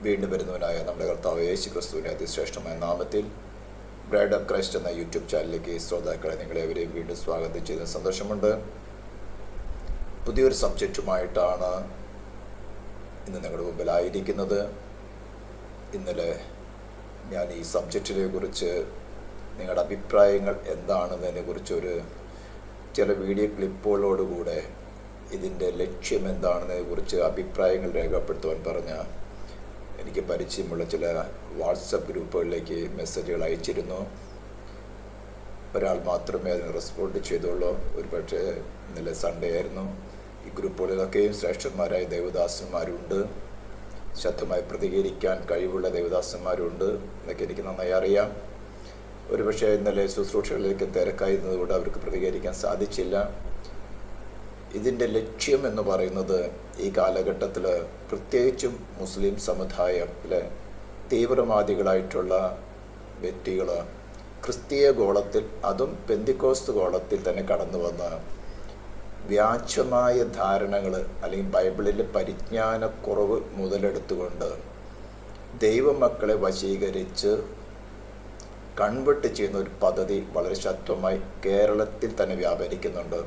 വീണ്ടും വരുന്നവനായ നമ്മുടെ കർത്താവ് യേശു ക്രിസ്തുവിൻ്റെ അതിശ്രേഷ്ഠമായ നാമത്തിൽ ബ്രൈഡ് ഓഫ് ക്രൈസ്റ്റ് എന്ന യൂട്യൂബ് ചാനലിലേക്ക് ശ്രോതാക്കളെ നിങ്ങളെവരെയും വീണ്ടും സ്വാഗതം ചെയ്ത സന്തോഷമുണ്ട്. പുതിയൊരു സബ്ജക്റ്റുമായിട്ടാണ് ഇന്ന് നിങ്ങളുടെ മുമ്പിലായിരിക്കുന്നത്. ഇന്നലെ ഞാൻ ഈ സബ്ജക്റ്റിനെ കുറിച്ച് നിങ്ങളുടെ അഭിപ്രായങ്ങൾ എന്താണെന്നതിനെക്കുറിച്ചൊരു ചില വീഡിയോ ക്ലിപ്പുകളോടുകൂടെ ഇതിൻ്റെ ലക്ഷ്യം എന്താണെന്നതിനെക്കുറിച്ച് അഭിപ്രായങ്ങൾ രേഖപ്പെടുത്തുവാൻ പറഞ്ഞ എനിക്ക് പരിചയമുള്ള ചില വാട്സപ്പ് ഗ്രൂപ്പുകളിലേക്ക് മെസ്സേജുകൾ അയച്ചിരുന്നു. ഒരാൾ മാത്രമേ അതിന് റെസ്പോണ്ട് ചെയ്തുള്ളൂ. ഒരു പക്ഷേ ഇന്നലെ സൺഡേ ആയിരുന്നു. ഈ ഗ്രൂപ്പുകളിലൊക്കെയും ശ്രേഷ്ഠന്മാരായ ദേവദാസന്മാരുണ്ട്, ശക്തമായി പ്രതികരിക്കാൻ കഴിവുള്ള ദേവദാസന്മാരുണ്ട് എന്നൊക്കെ എനിക്ക് നന്നായി അറിയാം. ഒരുപക്ഷെ ഇന്നലെ ശുശ്രൂഷകളിലേക്ക് തിരക്കായിരുന്നതുകൊണ്ട് അവർക്ക് പ്രതികരിക്കാൻ സാധിച്ചില്ല. ഇതിൻ്റെ ലക്ഷ്യം എന്ന് പറയുന്നത് ഈ കാലഘട്ടത്തിൽ പ്രത്യേകിച്ചും മുസ്ലിം സമുദായത്തിലെ തീവ്രവാദികളായിട്ടുള്ള വ്യക്തികൾ ക്രിസ്തീയ ഗോളത്തിൽ, അതും പെന്തിക്കോസ്ത് ഗോളത്തിൽ തന്നെ കടന്നു വന്ന് വ്യാജമായ ധാരണകൾ അല്ലെങ്കിൽ ബൈബിളിലെ പരിജ്ഞാനക്കുറവ് മുതലെടുത്തുകൊണ്ട് ദൈവമക്കളെ വശീകരിച്ച് കൺവെർട്ട് ചെയ്യുന്ന ഒരു പദ്ധതി വളരെ ശക്തമായി കേരളത്തിൽ തന്നെ വ്യാപരിക്കുന്നുണ്ട്.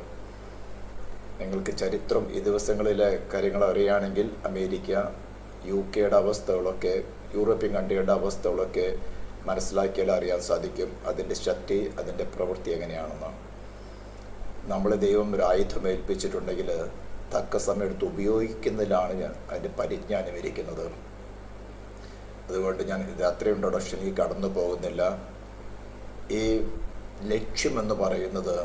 നിങ്ങൾക്ക് ചരിത്രം ഈ ദിവസങ്ങളിലെ കാര്യങ്ങൾ അറിയുകയാണെങ്കിൽ അമേരിക്ക, UK അവസ്ഥകളൊക്കെ, യൂറോപ്യൻ കൺട്രികളുടെ അവസ്ഥകളൊക്കെ മനസ്സിലാക്കിയാൽ അറിയാൻ സാധിക്കും അതിൻ്റെ ശക്തി, അതിൻ്റെ പ്രവൃത്തി എങ്ങനെയാണെന്ന്. നമ്മൾ ദൈവം ഒരു ആയുധം ഏൽപ്പിച്ചിട്ടുണ്ടെങ്കിൽ തക്ക സമയത്ത് ഉപയോഗിക്കുന്നതിലാണ് അതിൻ്റെ പരിജ്ഞാനം ഇരിക്കുന്നത്. അതുകൊണ്ട് ഞാൻ രാത്രി ഇൻട്രൊഡക്ഷനിൽ കടന്നു പോകുന്നില്ല. ഈ ലക്ഷ്യമെന്ന് പറയുന്നത്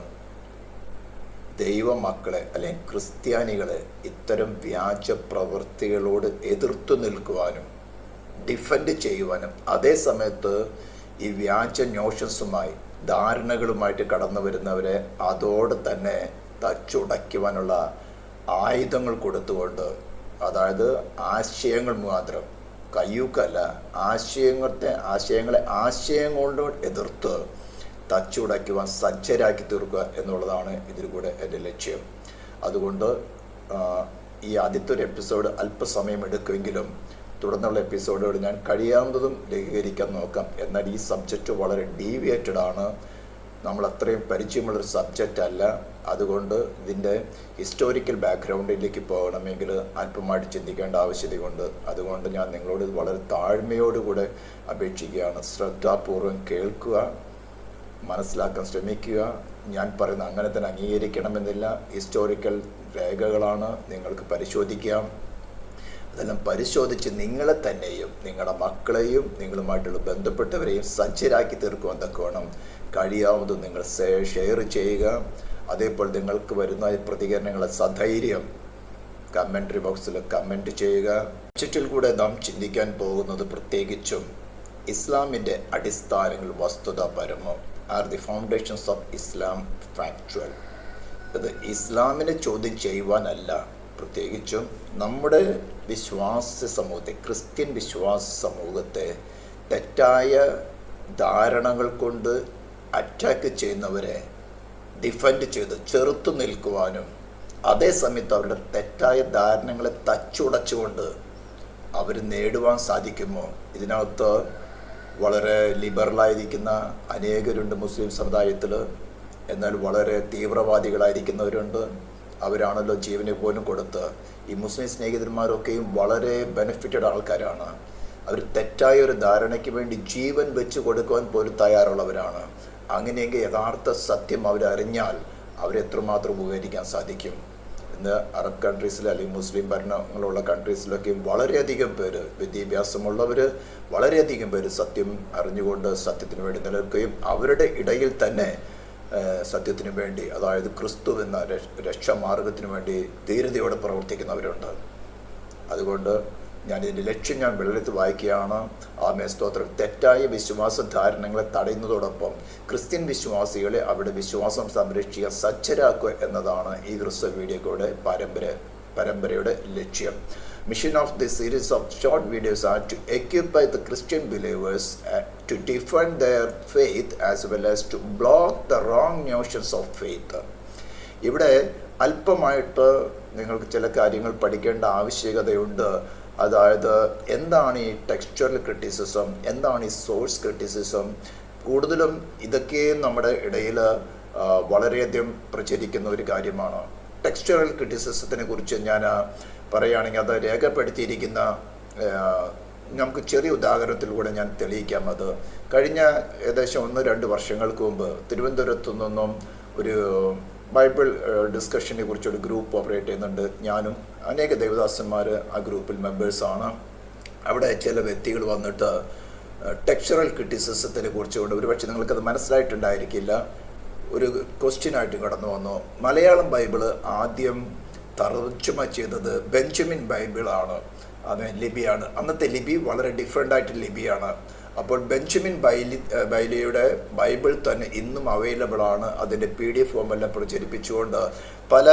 ദൈവമക്കളെ അല്ലെങ്കിൽ ക്രിസ്ത്യാനികളെ ഇത്തരം വ്യാജ പ്രവൃത്തികളോട് എതിർത്തു നിൽക്കുവാനും ഡിഫെൻഡ് ചെയ്യുവാനും അതേ സമയത്ത് ഈ വ്യാജ നോഷൻസുമായി ധാരണകളുമായിട്ട് കടന്നു വരുന്നവരെ അതോടെ തന്നെ തച്ചുടയ്ക്കുവാനുള്ള ആയുധങ്ങൾ കൊടുത്തുകൊണ്ട്, അതായത് ആശയങ്ങൾ മാത്രം, കയ്യൂക്കല്ല, ആശയങ്ങളെ ആശയം കൊണ്ട് എതിർത്ത് തച്ചുടയ്ക്കുവാൻ സജ്ജരാക്കി തീർക്കുക എന്നുള്ളതാണ് ഇതിൽ കൂടെ എൻ്റെ ലക്ഷ്യം. അതുകൊണ്ട് ഈ ആദ്യത്തെ ഒരു എപ്പിസോഡ് അല്പസമയം എടുക്കുമെങ്കിലും തുടർന്നുള്ള എപ്പിസോഡുകൾ ഞാൻ കഴിയാവുന്നതും ലഘൂകരിക്കാൻ നോക്കാം. എന്നാൽ ഈ സബ്ജക്റ്റ് വളരെ ഡീവിയേറ്റഡ് ആണ്. നമ്മൾ അത്രയും പരിചയമുള്ളൊരു സബ്ജക്റ്റ് അല്ല. അതുകൊണ്ട് ഇതിൻ്റെ ഹിസ്റ്റോറിക്കൽ ബാക്ക്ഗ്രൗണ്ടിലേക്ക് പോകണമെങ്കിൽ അല്പമായിട്ട് ചിന്തിക്കേണ്ട ആവശ്യതയുണ്ട്. അതുകൊണ്ട് ഞാൻ നിങ്ങളോട് വളരെ താഴ്മയോടുകൂടെ അപേക്ഷിക്കുകയാണ്. ശ്രദ്ധാപൂർവം കേൾക്കുക, മനസ്സിലാക്കാൻ ശ്രമിക്കുക. ഞാൻ പറയുന്ന അങ്ങനെ തന്നെ അംഗീകരിക്കണമെന്നില്ല. ഹിസ്റ്റോറിക്കൽ രേഖകളാണ്, നിങ്ങൾക്ക് പരിശോധിക്കാം. അതെല്ലാം പരിശോധിച്ച് നിങ്ങളെ തന്നെയും നിങ്ങളുടെ മക്കളെയും നിങ്ങളുമായിട്ടുള്ള ബന്ധപ്പെട്ടവരെയും സജ്ജരാക്കി തീർക്കുവാൻ തക്കവണ്ണം കഴിയാവുന്നത് നിങ്ങൾ ഷെയർ ചെയ്യുക. അതേപോലെ നിങ്ങൾക്ക് വരുന്ന പ്രതികരണങ്ങളെ സധൈര്യം കമൻട്രി ബോക്സിൽ കമൻറ്റ് ചെയ്യുക. ചുറ്റിൽ കൂടെ നാം ചിന്തിക്കാൻ പോകുന്നത് പ്രത്യേകിച്ചും ഇസ്ലാമിൻ്റെ അടിസ്ഥാനങ്ങൾ വസ്തുതാപരമോ are the foundations of Islam factual. അത് ഇസ്ലാമിനെ ചോദ്യം ചെയ്യുവാനല്ല, പ്രത്യേകിച്ചും നമ്മുടെ വിശ്വാസ സമൂഹത്തെ, ക്രിസ്ത്യൻ വിശ്വാസ സമൂഹത്തെ തെറ്റായ ധാരണകൾ കൊണ്ട് അറ്റാക്ക് ചെയ്യുന്നവരെ ഡിഫെൻഡ് ചെയ്ത് ചെറുത്തു നിൽക്കുവാനും അതേ സമയത്ത് അവരുടെ തെറ്റായ ധാരണകളെ തച്ചുടച്ചുകൊണ്ട് അവർ നേടുവാൻ സാധിക്കുമോ? ഇതിനകത്ത് വളരെ ലിബറലായിരിക്കുന്ന അനേകരുണ്ട് മുസ്ലിം സമുദായത്തിൽ. എന്നാൽ വളരെ തീവ്രവാദികളായിരിക്കുന്നവരുണ്ട്. അവരാണല്ലോ ജീവനെ പോലും കൊടുത്ത്. ഈ മുസ്ലിം സ്നേഹിതന്മാരൊക്കെയും വളരെ ബെനിഫിറ്റഡ് ആൾക്കാരാണ്. അവർ തെറ്റായ ഒരു ധാരണയ്ക്ക് വേണ്ടി ജീവൻ വെച്ച് കൊടുക്കുവാൻ പോലും തയ്യാറുള്ളവരാണ്. അങ്ങനെയെങ്കിൽ യഥാർത്ഥ സത്യം അവരറിഞ്ഞാൽ അവരെത്രമാത്രം ഉപകരിക്കാൻ സാധിക്കും. ഇന്ന് അറബ് കൺട്രീസിൽ അല്ലെങ്കിൽ മുസ്ലിം ഭരണങ്ങളുള്ള കൺട്രീസിലൊക്കെയും വളരെയധികം പേര്, വിദ്യാഭ്യാസമുള്ളവർ വളരെയധികം പേര് സത്യം അറിഞ്ഞുകൊണ്ട് സത്യത്തിന് വേണ്ടി നിലനിൽക്കുകയും അവരുടെ ഇടയിൽ തന്നെ സത്യത്തിന് വേണ്ടി, അതായത് ക്രിസ്തു എന്ന രക്ഷാമാർഗത്തിന് വേണ്ടി ധീരതയോടെ പ്രവർത്തിക്കുന്നവരുണ്ട്. അതുകൊണ്ട് ഞാനിതിൻ്റെ ലക്ഷ്യം ഞാൻ വെള്ളെടുത്ത് വായിക്കുകയാണ്. ആമേൻ, സ്തോത്രം. തെറ്റായ വിശ്വാസ ധാരണകളെ തടയുന്നതോടൊപ്പം ക്രിസ്ത്യൻ വിശ്വാസികളെ അവരുടെ വിശ്വാസം സംരക്ഷിക്കാൻ സജ്ജരാക്കുക എന്നതാണ് ഈ ക്രിസ്തു വീഡിയോയുടെ പരമ്പരയുടെ ലക്ഷ്യം. Mission of this series of short videos are to equip the Christian believers to defend their faith as well as to block the wrong notions of faith. ഇവിടെ അല്പമായിട്ട് നിങ്ങൾക്ക് ചില കാര്യങ്ങൾ പഠിക്കേണ്ട ആവശ്യകതയുണ്ട്. അതായത് എന്താണ് ഈ ടെക്സ്ച്വറൽ ക്രിറ്റിസിസം, എന്താണ് ഈ സോഴ്സ് ക്രിറ്റിസിസം. കൂടുതലും ഇതൊക്കെ നമ്മുടെ ഇടയിൽ വളരെയധികം പ്രചരിക്കുന്ന ഒരു കാര്യമാണ്. ടെക്സ്ച്വറൽ ക്രിറ്റിസിസത്തിനെ കുറിച്ച് ഞാൻ പറയുകയാണെങ്കിൽ അത് രേഖപ്പെടുത്തിയിരിക്കുന്ന നമുക്ക് ചെറിയ ഉദാഹരണത്തിലൂടെ ഞാൻ തെളിയിക്കാം. അത് കഴിഞ്ഞ ഏകദേശം 1-2 വർഷങ്ങൾക്ക് മുമ്പ് തിരുവനന്തപുരത്തു നിന്നും ഒരു ബൈബിൾ ഡിസ്കഷനെ കുറിച്ചൊരു ഗ്രൂപ്പ് ഓപ്പറേറ്റ് ചെയ്യുന്നുണ്ട്. ഞാനും അനേക ദേവദാസന്മാർ ആ ഗ്രൂപ്പിൽ മെമ്പേഴ്സാണ്. അവിടെ ചില വ്യക്തികൾ വന്നിട്ട് ടെക്സ്ചറൽ ക്രിറ്റിസിസത്തിനെ കുറിച്ചുകൊണ്ട് ഒരുപക്ഷെ നിങ്ങൾക്കത് മനസ്സിലായിട്ടുണ്ടായിരിക്കില്ല, ഒരു ക്വസ്റ്റ്യനായിട്ട് കടന്നു വന്നു. മലയാളം ബൈബിള് ആദ്യം തർജ്ജമ ചെയ്തത് ബെഞ്ചമിൻ ബൈബിളാണ്, അത് ലിപിയാണ്. അന്നത്തെ ലിപി വളരെ ഡിഫറെൻ്റ് ആയിട്ട് ലിപിയാണ്. അപ്പോൾ ബെഞ്ചമിൻ ബൈലിയുടെ ബൈബിൾ തന്നെ ഇന്നും അവൈലബിൾ ആണ്. അതിൻ്റെ PDF ഫോമെല്ലാം പ്രചരിപ്പിച്ചുകൊണ്ട് പല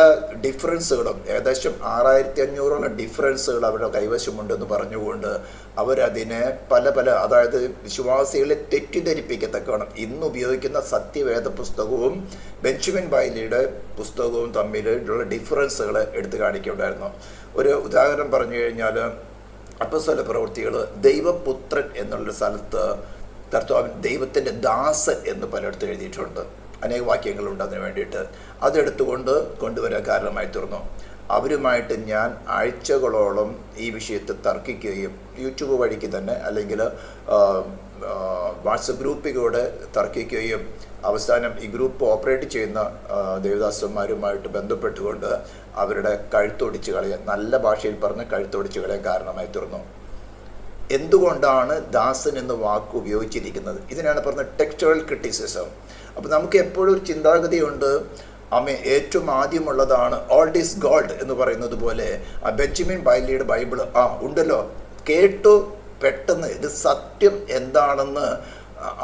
ഡിഫറൻസുകളും, ഏകദേശം 6500 ഡിഫറൻസുകൾ അവരുടെ കൈവശമുണ്ടെന്ന് പറഞ്ഞുകൊണ്ട് അവരതിനെ അതായത് വിശ്വാസികളെ തെറ്റിദ്ധരിപ്പിക്കത്തക്കണം ഇന്ന് ഉപയോഗിക്കുന്ന സത്യവേദ പുസ്തകവും ബെഞ്ചമിൻ ബൈലിയുടെ പുസ്തകവും തമ്മിലുള്ള ഡിഫറൻസുകൾ എടുത്തു കാണിക്കുകയുണ്ടായിരുന്നു. ഒരു ഉദാഹരണം പറഞ്ഞു കഴിഞ്ഞാൽ അപ്പോസ്തല പ്രവൃത്തികൾ ദൈവപുത്രൻ എന്നുള്ള സ്ഥലത്ത് കർത്താവിൻ ദൈവത്തിൻ്റെ ദാസൻ എന്ന് പലയിടത്തും എഴുതിയിട്ടുണ്ട്. അനേക വാക്യങ്ങളുണ്ട് അതിന് വേണ്ടിയിട്ട്. അതെടുത്തുകൊണ്ട് കൊണ്ടുവരാൻ കാരണമായി തീർന്നു. അവരുമായിട്ട് ഞാൻ ആഴ്ചകളോളം ഈ വിഷയത്തെ തർക്കിക്കുകയും യൂട്യൂബ് വഴിക്ക് തന്നെ അല്ലെങ്കിൽ വാട്സപ്പ് ഗ്രൂപ്പിലൂടെ തർക്കിക്കുകയും അവസാനം ഈ ഗ്രൂപ്പ് ഓപ്പറേറ്റ് ചെയ്യുന്ന ദേവദാസന്മാരുമായിട്ട് ബന്ധപ്പെട്ടുകൊണ്ട് അവരുടെ കഴുത്തൊടിച്ച് കളയാൻ, നല്ല ഭാഷയിൽ പറഞ്ഞ് കഴുത്തൊടിച്ച് കളയാൻ കാരണമായി തീർന്നു. എന്തുകൊണ്ടാണ് ദാസൻ എന്ന വാക്ക് ഉപയോഗിച്ചിരിക്കുന്നത്? ഇതിനാണ് പറഞ്ഞത് ടെക്സ്ച്വറൽ ക്രിറ്റിസിസം. അപ്പോൾ നമുക്ക് എപ്പോഴും ഒരു ചിന്താഗതിയുണ്ട്, ഏറ്റവും ആദ്യമുള്ളതാണ് ഓൾഡ് ഈസ് ഗോൾഡ് എന്ന് പറയുന്നത് പോലെ ആ ബെഞ്ചമിൻ ബൈലിയുടെ ബൈബിള് ഉണ്ടല്ലോ, കേട്ടു പെട്ടെന്ന് ഇത് സത്യം എന്താണെന്ന്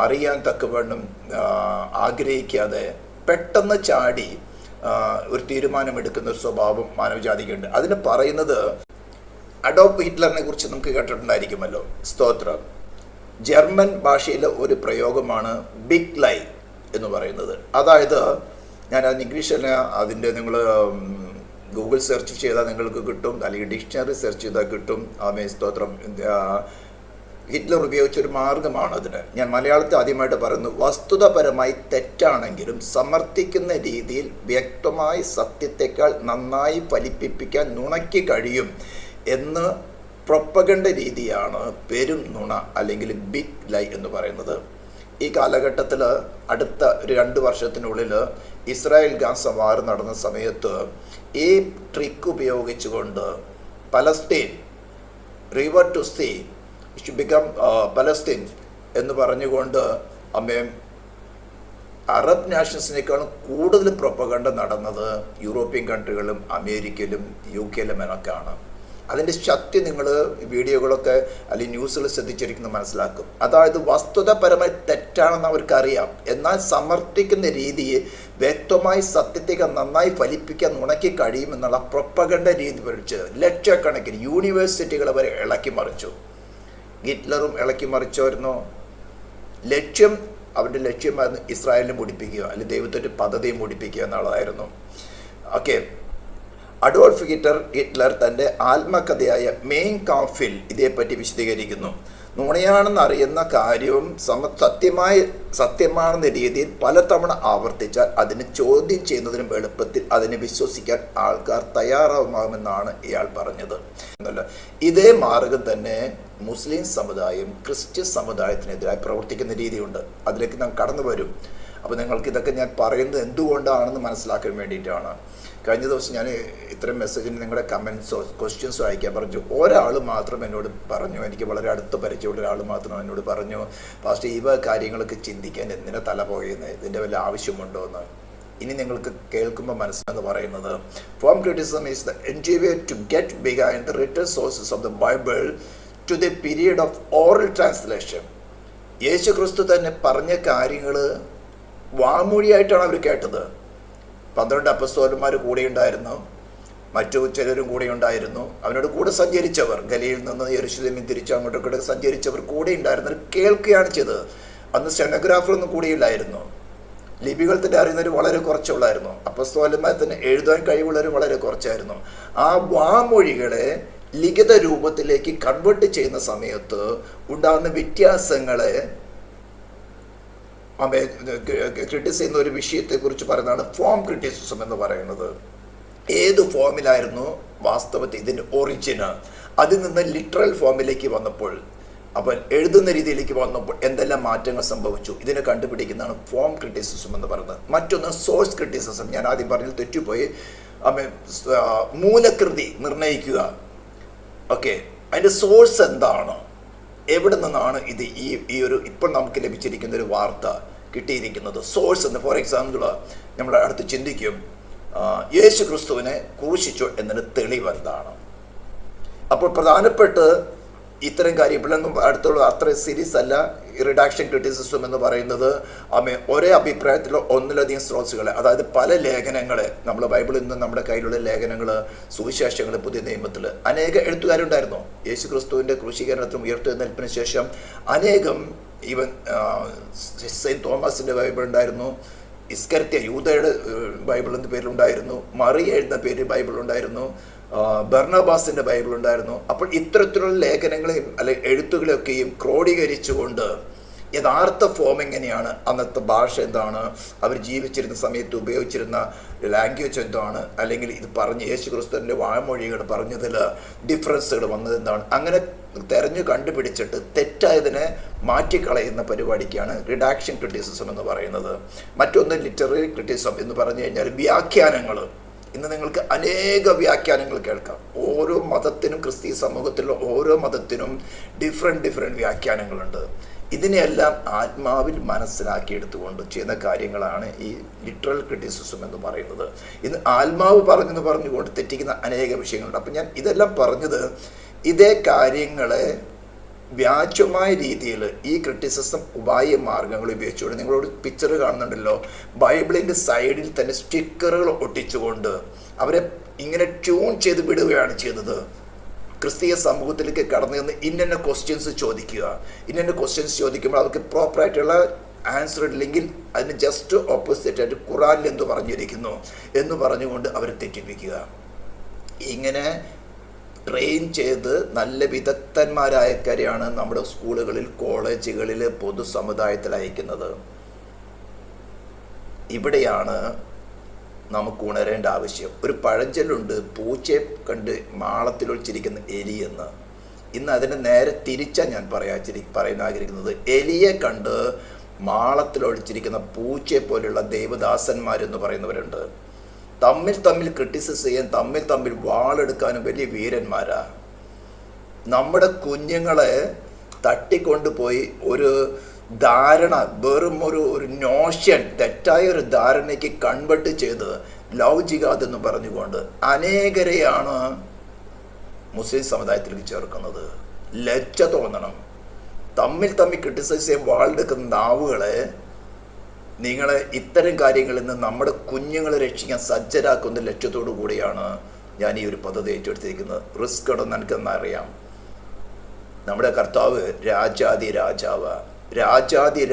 അറിയാൻ തക്കവണ്ണം ആഗ്രഹിക്കാതെ പെട്ടെന്ന് ചാടി ഒരു തീരുമാനമെടുക്കുന്ന ഒരു സ്വഭാവം മാനവജാതിക്കുണ്ട്. അതിന് പറയുന്നത് അഡോൾഫ് ഹിറ്റ്ലറിനെ കുറിച്ച് നമുക്ക് കേട്ടിട്ടുണ്ടായിരിക്കുമല്ലോ. സ്തോത്രം. ജർമ്മൻ ഭാഷയിലെ ഒരു പ്രയോഗമാണ് ബിഗ് ലൈ എന്ന് പറയുന്നത്. അതായത് ഞാൻ അതിന് ഇംഗ്ലീഷിൽ അതിൻ്റെ നിങ്ങൾ ഗൂഗിൾ സെർച്ച് ചെയ്താൽ നിങ്ങൾക്ക് കിട്ടും, അല്ലെങ്കിൽ ഡിക്ഷണറി സെർച്ച് ചെയ്താൽ കിട്ടും. സ്തോത്രം. ഹിറ്റ്ലർ ഉപയോഗിച്ചൊരു മാർഗമാണ് അതിന്. ഞാൻ മലയാളത്തിൽ ആദ്യമായിട്ട് പറയുന്നു, വസ്തുതാപരമായി തെറ്റാണെങ്കിലും സമർത്ഥിക്കുന്ന രീതിയിൽ വ്യക്തമായി സത്യത്തെക്കാൾ നന്നായി ഫലിപ്പിക്കാൻ നുണയ്ക്ക് കഴിയും എന്ന് പ്രൊപ്പഗണ്ട രീതിയാണ് പെരും നുണ അല്ലെങ്കിൽ ബിഗ് ലൈ എന്ന് പറയുന്നത്. ഈ കാലഘട്ടത്തിൽ അടുത്ത ഒരു 2 വർഷത്തിനുള്ളിൽ ഇസ്രായേൽ ഗാസ വാർ നടന്ന സമയത്ത് ഈ ട്രിക്ക് ഉപയോഗിച്ചുകൊണ്ട് Palestine river to sea should become Palestine എന്ന് പറഞ്ഞുകൊണ്ട് അറബ് നാഷൻസിനേക്കാളും കൂടുതൽ പ്രൊപ്പഗണ്ട നടന്നത് യൂറോപ്യൻ കൺട്രികളും അമേരിക്കയിലും UK എന്നൊക്കെയാണ്. അതിൻ്റെ ശക്തി നിങ്ങൾ വീഡിയോകളൊക്കെ അല്ലെങ്കിൽ ന്യൂസുകൾ ശ്രദ്ധിച്ചിരിക്കുന്നത് മനസ്സിലാക്കും. അതായത് വസ്തുതാപരമായി തെറ്റാണെന്ന് അവർക്കറിയാം, എന്നാൽ സമർത്ഥിക്കുന്ന രീതിയെ വ്യക്തമായി സത്യത്തേക്ക് നന്നായി ഫലിപ്പിക്കാൻ നുണയ്ക്ക് കഴിയുമെന്നുള്ള പ്രൊപ്പഗണ്ട രീതി പഠിച്ച് ലക്ഷക്കണക്കിന് യൂണിവേഴ്സിറ്റികൾ വരെ ഇളക്കി മറിച്ചു. ഹിറ്റ്ലറും ഇളക്കി മറിച്ചായിരുന്നു. അവരുടെ ലക്ഷ്യമായിരുന്നു ഇസ്രായേലിനെ മുടിപ്പിക്കുക, അല്ലെങ്കിൽ ദൈവത്തിൻ്റെ പദ്ധതിയും മുടിപ്പിക്കുക എന്നുള്ളതായിരുന്നു. ഓക്കെ. അഡോൾഫ് ഹിറ്റ്ലർ തൻ്റെ ആത്മകഥയായ മെയിൻ കാംഫിൽ ഇതേപ്പറ്റി വിശദീകരിക്കുന്നു. നുണയാണെന്ന് അറിയുന്ന കാര്യവും സത്യമാണെന്ന രീതിയിൽ പലതവണ ആവർത്തിച്ചാൽ അതിനെ ചോദ്യം ചെയ്യുന്നതിനും എളുപ്പത്തിൽ അതിനെ വിശ്വസിക്കാൻ ആൾക്കാർ തയ്യാറാവുമെന്നാണ് ഇയാൾ പറഞ്ഞത്. ഇതേ മാർഗം തന്നെ മുസ്ലിം സമുദായം ക്രിസ്ത്യൻ സമുദായത്തിനെതിരായി പ്രവർത്തിക്കുന്ന രീതിയുണ്ട്. അതിലേക്ക് നാം കടന്നു വരും. അപ്പോൾ നിങ്ങൾക്ക് ഇതൊക്കെ ഞാൻ പറയുന്നത് എന്തുകൊണ്ടാണെന്ന് മനസ്സിലാക്കാൻ വേണ്ടിയിട്ടാണ്. കഴിഞ്ഞ ദിവസം ഞാൻ ഇത്തരം മെസ്സേജിന് നിങ്ങളുടെ കമൻസോ ക്വസ്റ്റ്യൻസോ അയക്കാൻ പറഞ്ഞു. ഒരാൾ മാത്രം എന്നോട് പറഞ്ഞു, എനിക്ക് വളരെ അടുത്ത് പരിചയമുള്ള ഒരാൾ മാത്രം എന്നോട് പറഞ്ഞു, ഫാസ്റ്റ് ഇവ കാര്യങ്ങളൊക്കെ ചിന്തിക്കാൻ എന്തിനാ തല പോയെന്ന്, ഇതിൻ്റെ വല്ല ആവശ്യമുണ്ടോ എന്ന്. ഇനി നിങ്ങൾക്ക് കേൾക്കുമ്പോൾ മനസ്സിലെന്ന് പറയുന്നത്, form criticism is the endeavor to get behind the written sources of the Bible to the period of oral translation. യേശു ക്രിസ്തു തന്നെ പറഞ്ഞ കാര്യങ്ങൾ വാമൊഴിയായിട്ടാണ് അവർ കേട്ടത്. 12 അപ്പസ്തോലന്മാർ കൂടെ ഉണ്ടായിരുന്നു, മറ്റു ചിലരും കൂടെ ഉണ്ടായിരുന്നു. അവനോട് കൂടെ സഞ്ചരിച്ചവർ, ഗലീലിൽ നിന്ന് യെരുശലേമിൽ തിരിച്ച് അങ്ങോട്ടൊക്കെ സഞ്ചരിച്ചവർ കൂടെ ഉണ്ടായിരുന്നവർ കേൾക്കുകയാണ് ചെയ്തത്. അന്ന് സ്റ്റെനോഗ്രാഫറൊന്നും കൂടിയില്ലായിരുന്നു. ലിപികൾ തന്നെ അറിയുന്നവർ വളരെ കുറച്ചുള്ളായിരുന്നു. അപ്പസ്തോലന്മാർ തന്നെ എഴുതാൻ കഴിവുള്ളവർ വളരെ കുറച്ചായിരുന്നു. ആ വാമൊഴികളെ ലിഖിത രൂപത്തിലേക്ക് കൺവേർട്ട് ചെയ്യുന്ന സമയത്ത് ഉണ്ടാകുന്ന വ്യത്യാസങ്ങളെ ക്രിട്ടിസൈസ് ചെയ്യുന്ന ഒരു വിഷയത്തെക്കുറിച്ച് പറയുന്നതാണ് ഫോം ക്രിറ്റിസിസം എന്ന് പറയുന്നത്. ഏത് ഫോമിലായിരുന്നു വാസ്തവത്തിൽ ഇതിൻ്റെ ഒറിജിന്, അതിൽ നിന്ന് ലിറ്ററൽ ഫോമിലേക്ക് വന്നപ്പോൾ, അപ്പോൾ എഴുതുന്ന രീതിയിലേക്ക് വന്നപ്പോൾ എന്തെല്ലാം മാറ്റങ്ങൾ സംഭവിച്ചു, ഇതിനെ കണ്ടുപിടിക്കുന്നതാണ് ഫോം ക്രിറ്റിസിസം എന്ന് പറയുന്നത്. മറ്റൊന്ന് സോഴ്സ് ക്രിറ്റിസിസം. ഞാൻ ആദ്യം പറഞ്ഞാൽ തെറ്റിപ്പോയി. മൂലകൃതി നിർണ്ണയിക്കുക. ഓക്കെ, അതിൻ്റെ സോഴ്സ് എന്താണ്, എവിടെ നിന്നാണ് ഇത് ഈ ഒരു ഇപ്പോൾ നമുക്ക് ലഭിച്ചിരിക്കുന്ന ഒരു വാർത്ത കിട്ടിയിരിക്കുന്നത്, സോഴ്സ് എന്ന്. ഫോർ എക്സാമ്പിൾ നമ്മൾ അടുത്ത് ചിന്തിക്കും, യേശു ക്രിസ്തുവിനെ ക്രൂശിച്ചു എന്നതിന് തെളിവ് എന്താണ്. അപ്പോൾ പ്രധാനപ്പെട്ട് ഇത്തരം കാര്യം ഇപ്പോഴൊന്നും അടുത്തുള്ള അത്ര സീരീസ് അല്ല. റിഡാക്ഷൻ ക്രിറ്റിസിസം എന്ന് പറയുന്നത് ഒരേ അഭിപ്രായത്തിലോ ഒന്നിലധികം സ്രോതസ്സുകളെ, അതായത് പല ലേഖനങ്ങളെ, നമ്മൾ ബൈബിളിൽ നിന്ന് നമ്മുടെ കയ്യിലുള്ള ലേഖനങ്ങൾ, സുവിശേഷങ്ങൾ, പുതിയ നിയമത്തിൽ അനേക എഴുത്തുകാരുണ്ടായിരുന്നു. യേശു ക്രിസ്തുവിൻ്റെ ക്രൂശീകരണത്തിനും ഉയർത്തെഴുന്നേൽപ്പിന് ശേഷം അനേകം, ഈവൻ സെയിൻറ്റ് തോമസിൻ്റെ ബൈബിൾ ഉണ്ടായിരുന്നു, ഇസ്കർത്തിയ യൂദയുടെ ബൈബിൾ എന്ന പേരിലുണ്ടായിരുന്നു, മറിയ എഴുതുന്ന പേര് ബൈബിൾ ഉണ്ടായിരുന്നു, ബർണബാസിൻ്റെ ബൈബിൾ ഉണ്ടായിരുന്നു. അപ്പോൾ ഇത്തരത്തിലുള്ള ലേഖനങ്ങളെയും അല്ലെങ്കിൽ എഴുത്തുകളെയൊക്കെയും ക്രോഡീകരിച്ചുകൊണ്ട് യഥാർത്ഥ ഫോം എങ്ങനെയാണ്, അന്നത്തെ ഭാഷ എന്താണ്, അവർ ജീവിച്ചിരുന്ന സമയത്ത് ഉപയോഗിച്ചിരുന്ന ലാംഗ്വേജ് എന്താണ്, അല്ലെങ്കിൽ ഇത് പറഞ്ഞ് യേശു ക്രിസ്തുവിൻ്റെ വാമൊഴികൾ പറഞ്ഞതിൽ ഡിഫറൻസുകൾ വന്നത് എന്താണ്, അങ്ങനെ തെരഞ്ഞു കണ്ടുപിടിച്ചിട്ട് തെറ്റായതിനെ മാറ്റിക്കളയുന്ന പരിപാടിക്കാണ് റിഡാക്ഷൻ ക്രിറ്റിസിസം എന്ന് പറയുന്നത്. മറ്റൊന്ന് ലിറ്റററി ക്രിറ്റിസിസം എന്ന് പറഞ്ഞു കഴിഞ്ഞാൽ വ്യാഖ്യാനങ്ങൾ. ഇന്ന് നിങ്ങൾക്ക് അനേക വ്യാഖ്യാനങ്ങൾ കേൾക്കാം. ഓരോ മതത്തിനും, ക്രിസ്തീയ സമൂഹത്തിലുള്ള ഓരോ മതത്തിനും ഡിഫറെൻറ്റ് വ്യാഖ്യാനങ്ങളുണ്ട്. ഇതിനെയെല്ലാം ആത്മാവിൽ മനസ്സിലാക്കിയെടുത്തുകൊണ്ട് ചെയ്യുന്ന കാര്യങ്ങളാണ് ഈ ലിറ്ററൽ ക്രിറ്റിസിസം എന്ന് പറയുന്നത്. ഇന്ന് ആത്മാവ് പറഞ്ഞുകൊണ്ട് തെറ്റിക്കുന്ന അനേക വിഷയങ്ങളുണ്ട്. അപ്പം ഞാൻ ഇതെല്ലാം പറഞ്ഞത് ഇതേ കാര്യങ്ങളെ വ്യാജമായ രീതിയിൽ ഈ ക്രിറ്റിസിസം ഉപായ മാർഗങ്ങൾ ഉപയോഗിച്ചുകൊണ്ട്, നിങ്ങളോട് പിക്ചർ കാണുന്നുണ്ടല്ലോ, ബൈബിളിൻ്റെ സൈഡിൽ തന്നെ സ്റ്റിക്കറുകൾ ഒട്ടിച്ചുകൊണ്ട് അവരെ ഇങ്ങനെ ട്യൂൺ ചെയ്ത് വിടുകയാണ് ചെയ്തത്. ക്രിസ്തീയ സമൂഹത്തിലേക്ക് കടന്നു നിന്ന് ഇന്ന ക്വസ്റ്റ്യൻസ് ചോദിക്കുക. ഇന്ന ക്വസ്റ്റ്യൻസ് ചോദിക്കുമ്പോൾ അവർക്ക് പ്രോപ്പറായിട്ടുള്ള ആൻസർ ഇല്ലെങ്കിൽ അതിന് ജസ്റ്റ് ഓപ്പോസിറ്റായിട്ട് ഖുറാനിൽ എന്ത് പറഞ്ഞിരിക്കുന്നു എന്ന് പറഞ്ഞുകൊണ്ട് അവരെ തെറ്റിപ്പിക്കുക. ഇങ്ങനെ ട്രെയിൻ ചെയ്ത് നല്ല വിദഗ്ധന്മാരായക്കാരെയാണ് നമ്മുടെ സ്കൂളുകളിൽ, കോളേജുകളിൽ, പൊതുസമുദായത്തിൽ അയക്കുന്നത്. ഇവിടെയാണ് നമുക്ക് ഉണരേണ്ട ആവശ്യം. ഒരു പഴഞ്ചൊല്ലുണ്ട്, പൂച്ചയെ കണ്ട് മാളത്തിലൊളിച്ചിരിക്കുന്ന എലിയെന്ന്. ഇന്ന് അതിന് നേരെ തിരിച്ചാണ് ഞാൻ പറയാൻ ആഗ്രഹിക്കുന്നത്. എലിയെ കണ്ട് മാളത്തിലൊളിച്ചിരിക്കുന്ന പൂച്ചയെ പോലെയുള്ള ദൈവദാസന്മാരെന്ന് പറയുന്നവരുണ്ട്. തമ്മിൽ ക്രിട്ടിസൈസ് ചെയ്യാൻ, തമ്മിൽ വാളെടുക്കാനും വലിയ വീരന്മാരാ. നമ്മുടെ കുഞ്ഞുങ്ങളെ തട്ടിക്കൊണ്ടുപോയി ഒരു ധാരണ, വെറും ഒരു നോഷൻ, തെറ്റായ ഒരു ധാരണയ്ക്ക് കൺവേർട്ട് ചെയ്ത് ലവ് ജിഹാദ് എന്ന് പറഞ്ഞുകൊണ്ട് അനേകരെയാണ് മുസ്ലിം സമുദായത്തിലേക്ക് ചേർക്കുന്നത്. ലജ്ജ തോന്നണം. തമ്മിൽ ക്രിട്ടിസൈസ് ചെയ്യാൻ വാളെടുക്കുന്ന നാവുകളെ നിങ്ങളെ ഇത്തരം കാര്യങ്ങളിൽ നിന്ന് നമ്മുടെ കുഞ്ഞുങ്ങളെ രക്ഷിക്കാൻ സജ്ജരാക്കുന്ന ലക്ഷ്യത്തോടു കൂടിയാണ് ഞാൻ ഈ ഒരു പദ്ധതി ഏറ്റെടുത്തിരിക്കുന്നത്. റിസ്ക് ഉണ്ടെന്ന് എനിക്കെന്നറിയാം. നമ്മുടെ കർത്താവ് രാജാതി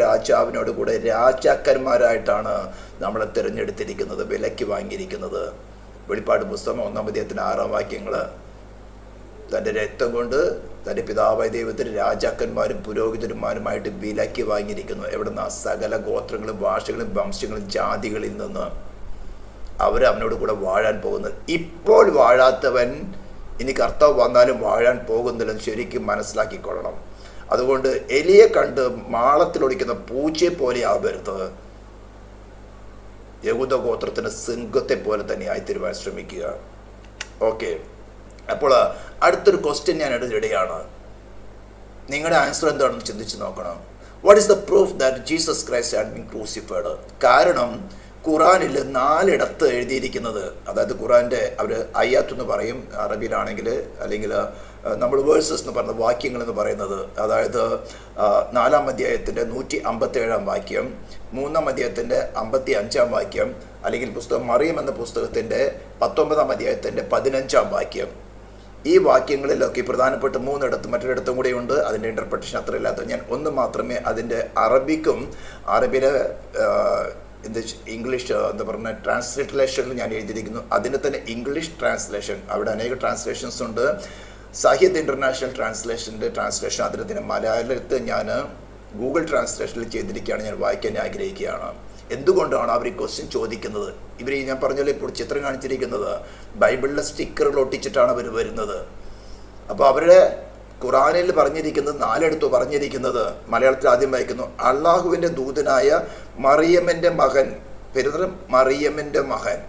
രാജാവിനോട് കൂടെ രാജാക്കന്മാരായിട്ടാണ് നമ്മളെ തിരഞ്ഞെടുത്തിരിക്കുന്നത്, വിലയ്ക്ക് വാങ്ങിയിരിക്കുന്നത്. വെളിപ്പാട് പുസ്തകം 1-ാം അധ്യായത്തിന് 6-ാം വാക്യങ്ങൾ, തൻ്റെ രക്തം കൊണ്ട് തൻ്റെ പിതാവായ ദൈവത്തിന് രാജാക്കന്മാരും പുരോഹിതന്മാരുമായിട്ട് വിലയ്ക്ക് വാങ്ങിയിരിക്കുന്നു. എവിടുന്ന? സകല ഗോത്രങ്ങളും, ഭാഷകളും, വംശങ്ങളും, ജാതികളിൽ നിന്ന് അവനോട് കൂടെ വാഴാൻ പോകുന്നത്. ഇപ്പോൾ വാഴാത്തവൻ ഇനി കർത്താവ് വന്നാലും വാഴാൻ പോകുന്നില്ലെന്ന് ശരിക്കും മനസ്സിലാക്കിക്കൊള്ളണം. അതുകൊണ്ട് എലിയെ കണ്ട് മാളത്തിലൊളിക്കുന്ന പൂച്ചയെ പോലെ ആവരുത്. യഹൂദ ഗോത്രത്തിന് സിംഹത്തെ പോലെ തന്നെ ആയിത്തീരുവാൻ ശ്രമിക്കുക. ഓക്കെ, അപ്പോൾ അടുത്തൊരു ക്വസ്റ്റ്യൻ ഞാൻ ഇടുകയാണ്. നിങ്ങളുടെ ആൻസർ എന്താണെന്ന് ചിന്തിച്ച് നോക്കണം. What is the proof that Jesus Christ had been crucified? കാരണം ഖുറാനിൽ 4 എഴുതിയിരിക്കുന്നത്, അതായത് ഖുറാൻ്റെ അവർ അയ്യാത്ത് എന്ന് പറയും അറബിയിലാണെങ്കിൽ, അല്ലെങ്കിൽ നമ്മൾ വേഴ്സസ് എന്ന് പറയുന്ന വാക്യങ്ങൾ എന്ന് പറയുന്നത്, അതായത് 4-ാം അധ്യായത്തിൻ്റെ 157-ാം വാക്യം, 3-ാം അധ്യായത്തിൻ്റെ 55-ാം വാക്യം, അല്ലെങ്കിൽ പുസ്തകം മറിയം എന്ന പുസ്തകത്തിൻ്റെ 19-ാം അധ്യായത്തിൻ്റെ 15-ാം വാക്യം. ഈ വാക്യങ്ങളിലൊക്കെ പ്രധാനപ്പെട്ട 3 മറ്റൊരിടത്തും കൂടെ ഉണ്ട്. അതിൻ്റെ ഇൻ്റർപ്രിട്ടേഷൻ അത്ര ഇല്ലാത്ത ഞാൻ ഒന്ന് മാത്രമേ അതിൻ്റെ അറബിക്കും അറബിയിലെ ഇംഗ്ലീഷ് എന്താ പറയുക ട്രാൻസ്ലേഷനിൽ ഞാൻ എഴുതിയിരിക്കുന്നു. അതിൻ്റെ തന്നെ ഇംഗ്ലീഷ് ട്രാൻസ്ലേഷൻ, അവിടെ അനേക ട്രാൻസ്ലേഷൻസ് ഉണ്ട്. സാഹിദ് ഇൻ്റർനാഷണൽ ട്രാൻസ്ലേഷൻ അതിന് മലയാളത്തിൽ ഞാൻ ഗൂഗിൾ ട്രാൻസ്ലേഷനിൽ ചെയ്തിരിക്കുകയാണ്, ഞാൻ വായിക്കാൻ ആഗ്രഹിക്കുകയാണ്. എന്തുകൊണ്ടാണ് അവർ ഈ ക്വസ്റ്റ്യൻ ചോദിക്കുന്നത്? ഇവർ ഞാൻ പറഞ്ഞല്ലോ ഇപ്പോൾ ചിത്രം കാണിച്ചിരിക്കുന്നത് ബൈബിളിലെ സ്റ്റിക്കറുകൾ ഒട്ടിച്ചിട്ടാണ് അവർ വരുന്നത്. അപ്പോൾ അവരുടെ ഖുറാനിൽ പറഞ്ഞിരിക്കുന്നത് 4 പറഞ്ഞിരിക്കുന്നത് മലയാളത്തിൽ ആദ്യം വായിക്കുന്നു, അള്ളാഹുവിൻ്റെ ദൂതനായ മറിയമ്മൻ്റെ മകൻ, മറിയമ്മൻ്റെ മകൻ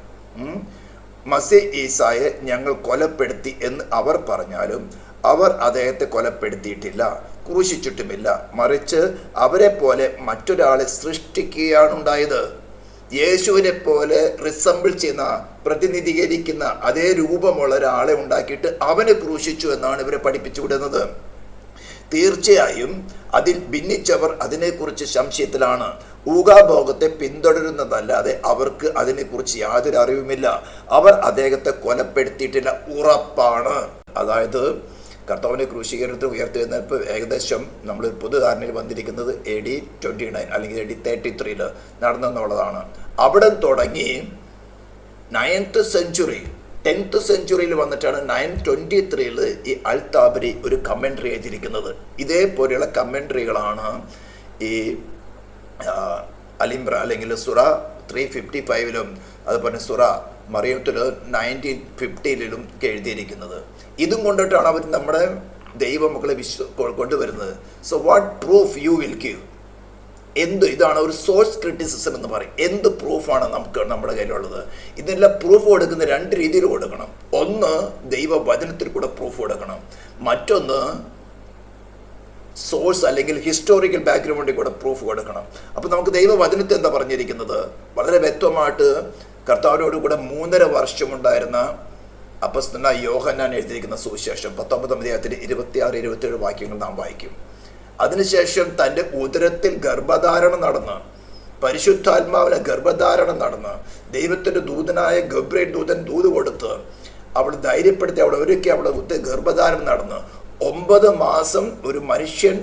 മസീ ഈസായെ ഞങ്ങൾ കൊലപ്പെടുത്തി എന്ന് അവർ പറഞ്ഞാലും അവർ അദ്ദേഹത്തെ കൊലപ്പെടുത്തിയിട്ടില്ല, ക്രൂശിച്ചിട്ടുമില്ല, മറിച്ച് അവരെ പോലെ മറ്റൊരാളെ സൃഷ്ടിക്കുകയാണ് ഉണ്ടായത്. യേശുവിനെ പോലെ റിസംബിൾ ചെയ്യുന്ന, പ്രതിനിധീകരിക്കുന്ന അതേ രൂപമുള്ള ഒരാളെ ഉണ്ടാക്കിയിട്ട് അവനെ ക്രൂശിച്ചു എന്നാണ് ഇവരെ പഠിപ്പിച്ചു വിടുന്നത്. തീർച്ചയായും അതിൽ ഭിന്നിച്ചവർ അതിനെക്കുറിച്ച് സംശയത്തിലാണ്. ഊഹാഭോഗത്തെ പിന്തുടരുന്നതല്ലാതെ അവർക്ക് അതിനെക്കുറിച്ച് യാതൊരു അറിവുമില്ല. അവർ അദ്ദേഹത്തെ കൊലപ്പെടുത്തിയിട്ടില്ല, ഉറപ്പാണ്. അതായത് കർത്താവിനെ ക്രൂശീകരണത്തിൽ ഉയർത്തെഴുന്നേൽപ്പ് ഏകദേശം നമ്മൾ പൊതുധാരണയിൽ വന്നിരിക്കുന്നത് AD 29 അല്ലെങ്കിൽ AD 33 നടന്നെന്നുള്ളതാണ്. അവിടെ തുടങ്ങി 9th century 10th centuryയിൽ വന്നിട്ടാണ് 923 ഈ അൽ താബരി ഒരു കമൻട്രി എഴുതിയിരിക്കുന്നത്. ഇതേപോലെയുള്ള കമൻട്രികളാണ് ഈ അലിംബ്ര അല്ലെങ്കിൽ സുറ 355 അതുപോലെ സുറ മറിയത്തിൽ 1950 എഴുതിയിരിക്കുന്നത്. ഇതും കൊണ്ടിട്ടാണ് അവർ നമ്മുടെ ദൈവമക്കളെ കൊണ്ടുവരുന്നത്. So what proof you will give? ഇതാണ് ഒരു സോഴ്സ് ക്രിറ്റിസിസം എന്ന് പറയും. എന്ത് പ്രൂഫാണ് നമ്മുടെ കയ്യിലുള്ളത്? ഇതിനെല്ലാം പ്രൂഫ് കൊടുക്കുന്ന 2 രീതിയിൽ കൊടുക്കണം. ഒന്ന്, ദൈവവചനത്തിൽ കൂടെ പ്രൂഫ് കൊടുക്കണം. മറ്റൊന്ന്, സോഴ്സ് അല്ലെങ്കിൽ ഹിസ്റ്റോറിക്കൽ ബാക്ക്ഗ്രൗണ്ടിൽ കൂടെ പ്രൂഫ് കൊടുക്കണം. അപ്പോൾ നമുക്ക് ദൈവവചനത്തിൽ എന്താ പറഞ്ഞിരിക്കുന്നത്? വളരെ വ്യക്തമായിട്ട് കർത്താവിനോട് കൂടെ 3.5 വർഷമുണ്ടായിരുന്ന അപ്പോസ്തലനായ യോഹന്നാൻ എഴുതിയിരിക്കുന്ന സുവിശേഷം 19 അധ്യായത്തിൽ 26-27 വാക്യങ്ങൾ നാം വായിക്കും. അതിനുശേഷം തൻ്റെ ഉദരത്തിൽ ഗർഭധാരണം നടന്ന്, പരിശുദ്ധാത്മാവിനെ ഗർഭധാരണം നടന്ന്, ദൈവത്തിൻ്റെ ദൂതനായ ഗബ്രിയേൽ ദൂതൻ ദൂത് കൊടുത്ത് അവൾ ധൈര്യപ്പെടുത്തി അവളെ ഒരുക്കി അവളെ ഗർഭധാരണം നടന്ന് 9 മാസം ഒരു മനുഷ്യൻ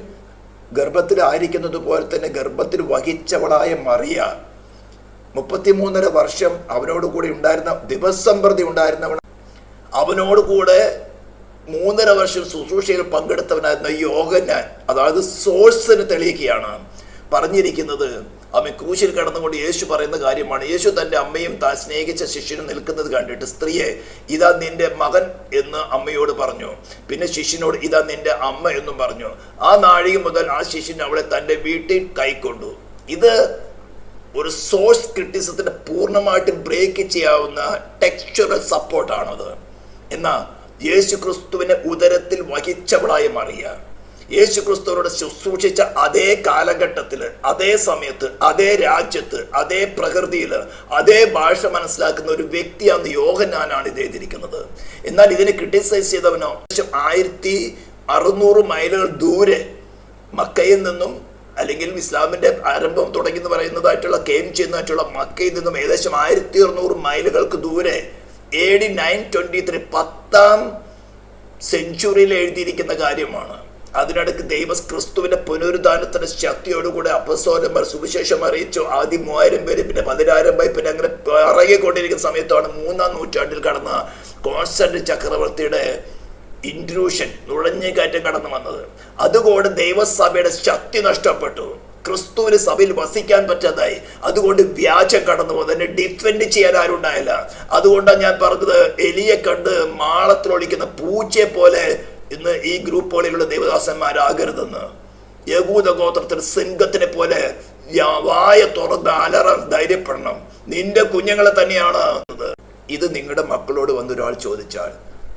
ഗർഭത്തിലായിരിക്കുന്നത് പോലെ തന്നെ ഗർഭത്തിൽ വഹിച്ചവളായ മറിയ 33.5 വർഷം അവനോട് കൂടി ഉണ്ടായിരുന്ന, ദിവസം പ്രതി ഉണ്ടായിരുന്നവൻ, അവനോട് കൂടെ 3.5 വർഷം ശുശ്രൂഷയിൽ പങ്കെടുത്തവനായിരുന്ന യോഹന്നാൻ, അതായത് സോഴ്സിന് തെളിയിക്കുകയാണ് പറഞ്ഞിരിക്കുന്നത്. അവൻ ക്രൂശിൽ കടന്നുകൊണ്ട് യേശു പറയുന്ന കാര്യമാണ്. യേശു തൻ്റെ അമ്മയും താൻ സ്നേഹിച്ച ശിഷ്യനും നിൽക്കുന്നത് കണ്ടിട്ട്, സ്ത്രീയെ ഇതാ നിന്റെ മകൻ എന്ന് അമ്മയോട് പറഞ്ഞു. പിന്നെ ശിഷ്യനോട് ഇതാ നിന്റെ അമ്മ എന്നും പറഞ്ഞു. ആ നാഴിക മുതൽ ആ ശിഷ്യൻ അവളെ തൻ്റെ വീട്ടിൽ കൈക്കൊണ്ടു. ഇത് ഒരു സോഴ്സ് ക്രിറ്റിസിസത്തിന് പൂർണ്ണമായിട്ടും ബ്രേക്ക് ചെയ്യാവുന്ന ടെക്സ്ചറൽ സപ്പോർട്ടാണത്. എന്നാൽ യേശു ക്രിസ്തുവിനെ ഉദരത്തിൽ വഹിച്ചവളായ മറിയ, യേശു ക്രിസ്തുവിനോട് ശുശ്രൂഷിച്ച അതേ കാലഘട്ടത്തിൽ, അതേ സമയത്ത്, അതേ രാജ്യത്ത്, അതേ പ്രകൃതിയിൽ, അതേ ഭാഷ മനസ്സിലാക്കുന്ന ഒരു വ്യക്തിയാണ് യോഹന്നാനാണ് ഇത് എഴുതിയിരിക്കുന്നത്. എന്നാൽ ഇതിനെ ക്രിട്ടിസൈസ് ചെയ്തവനോ 1600 മൈലുകൾ ദൂരെ മക്കയിൽ നിന്നും, അല്ലെങ്കിൽ ഇസ്ലാമിന്റെ ആരംഭം തുടങ്ങി എന്ന് പറയുന്നതായിട്ടുള്ള കെയിം ചെയ്യുന്നതായിട്ടുള്ള മക്കയിൽ നിന്നും ഏകദേശം 1600 മൈലുകൾക്ക് ദൂരെ AD 923 10th സെഞ്ചുറിയിൽ എഴുതിയിരിക്കുന്ന കാര്യമാണ്. അതിനിടയ്ക്ക് ക്രിസ്തുവിന്റെ പുനരുദ്ധാനത്തിന്റെ ശക്തിയോടുകൂടെ അപ്പോസ്തലന്മാർ സുവിശേഷം അറിയിച്ചു. ആദ്യം 3000 പേര്, പിന്നെ 10000 പേര്, പിന്നെ അങ്ങനെ പിറകിക്കൊണ്ടിരിക്കുന്ന സമയത്താണ് 3-ാം നൂറ്റാണ്ടിൽ കടന്ന കോൺസ്റ്റന്റ് ചക്രവർത്തിയുടെ ഇൻട്രൂഷൻ, നുഴഞ്ഞുകയറ്റം കടന്നു വന്നത്. അതുകൊണ്ട് ദൈവസഭയുടെ ശക്തി നഷ്ടപ്പെട്ടു. ക്രിസ്തുവിന് സഭയിൽ വസിക്കാൻ പറ്റാതായി. അതുകൊണ്ട് വ്യാജം കടന്നു പോകും. അതിനെ ഡിഫെൻഡ് ചെയ്യാൻ ആരും ഉണ്ടായില്ല. അതുകൊണ്ടാണ് ഞാൻ പറഞ്ഞത്, എലിയെ കണ്ട് മാളത്തിലൊളിക്കുന്ന പൂച്ചയെ പോലെ ഇന്ന് ഈ ഗ്രൂപ്പുകളിലുള്ള ദൈവദാസന്മാരാകരുതെന്ന്. യഹൂദ ഗോത്രത്തിൽ സിംഹത്തിനെ പോലെ വായ തുറന്ന് അലറാൻ ധൈര്യപ്പെടണം. നിന്റെ കുഞ്ഞുങ്ങളെ തന്നെയാണ് ഇത്. നിങ്ങളുടെ മക്കളോട് വന്നൊരാൾ ചോദിച്ചാൽ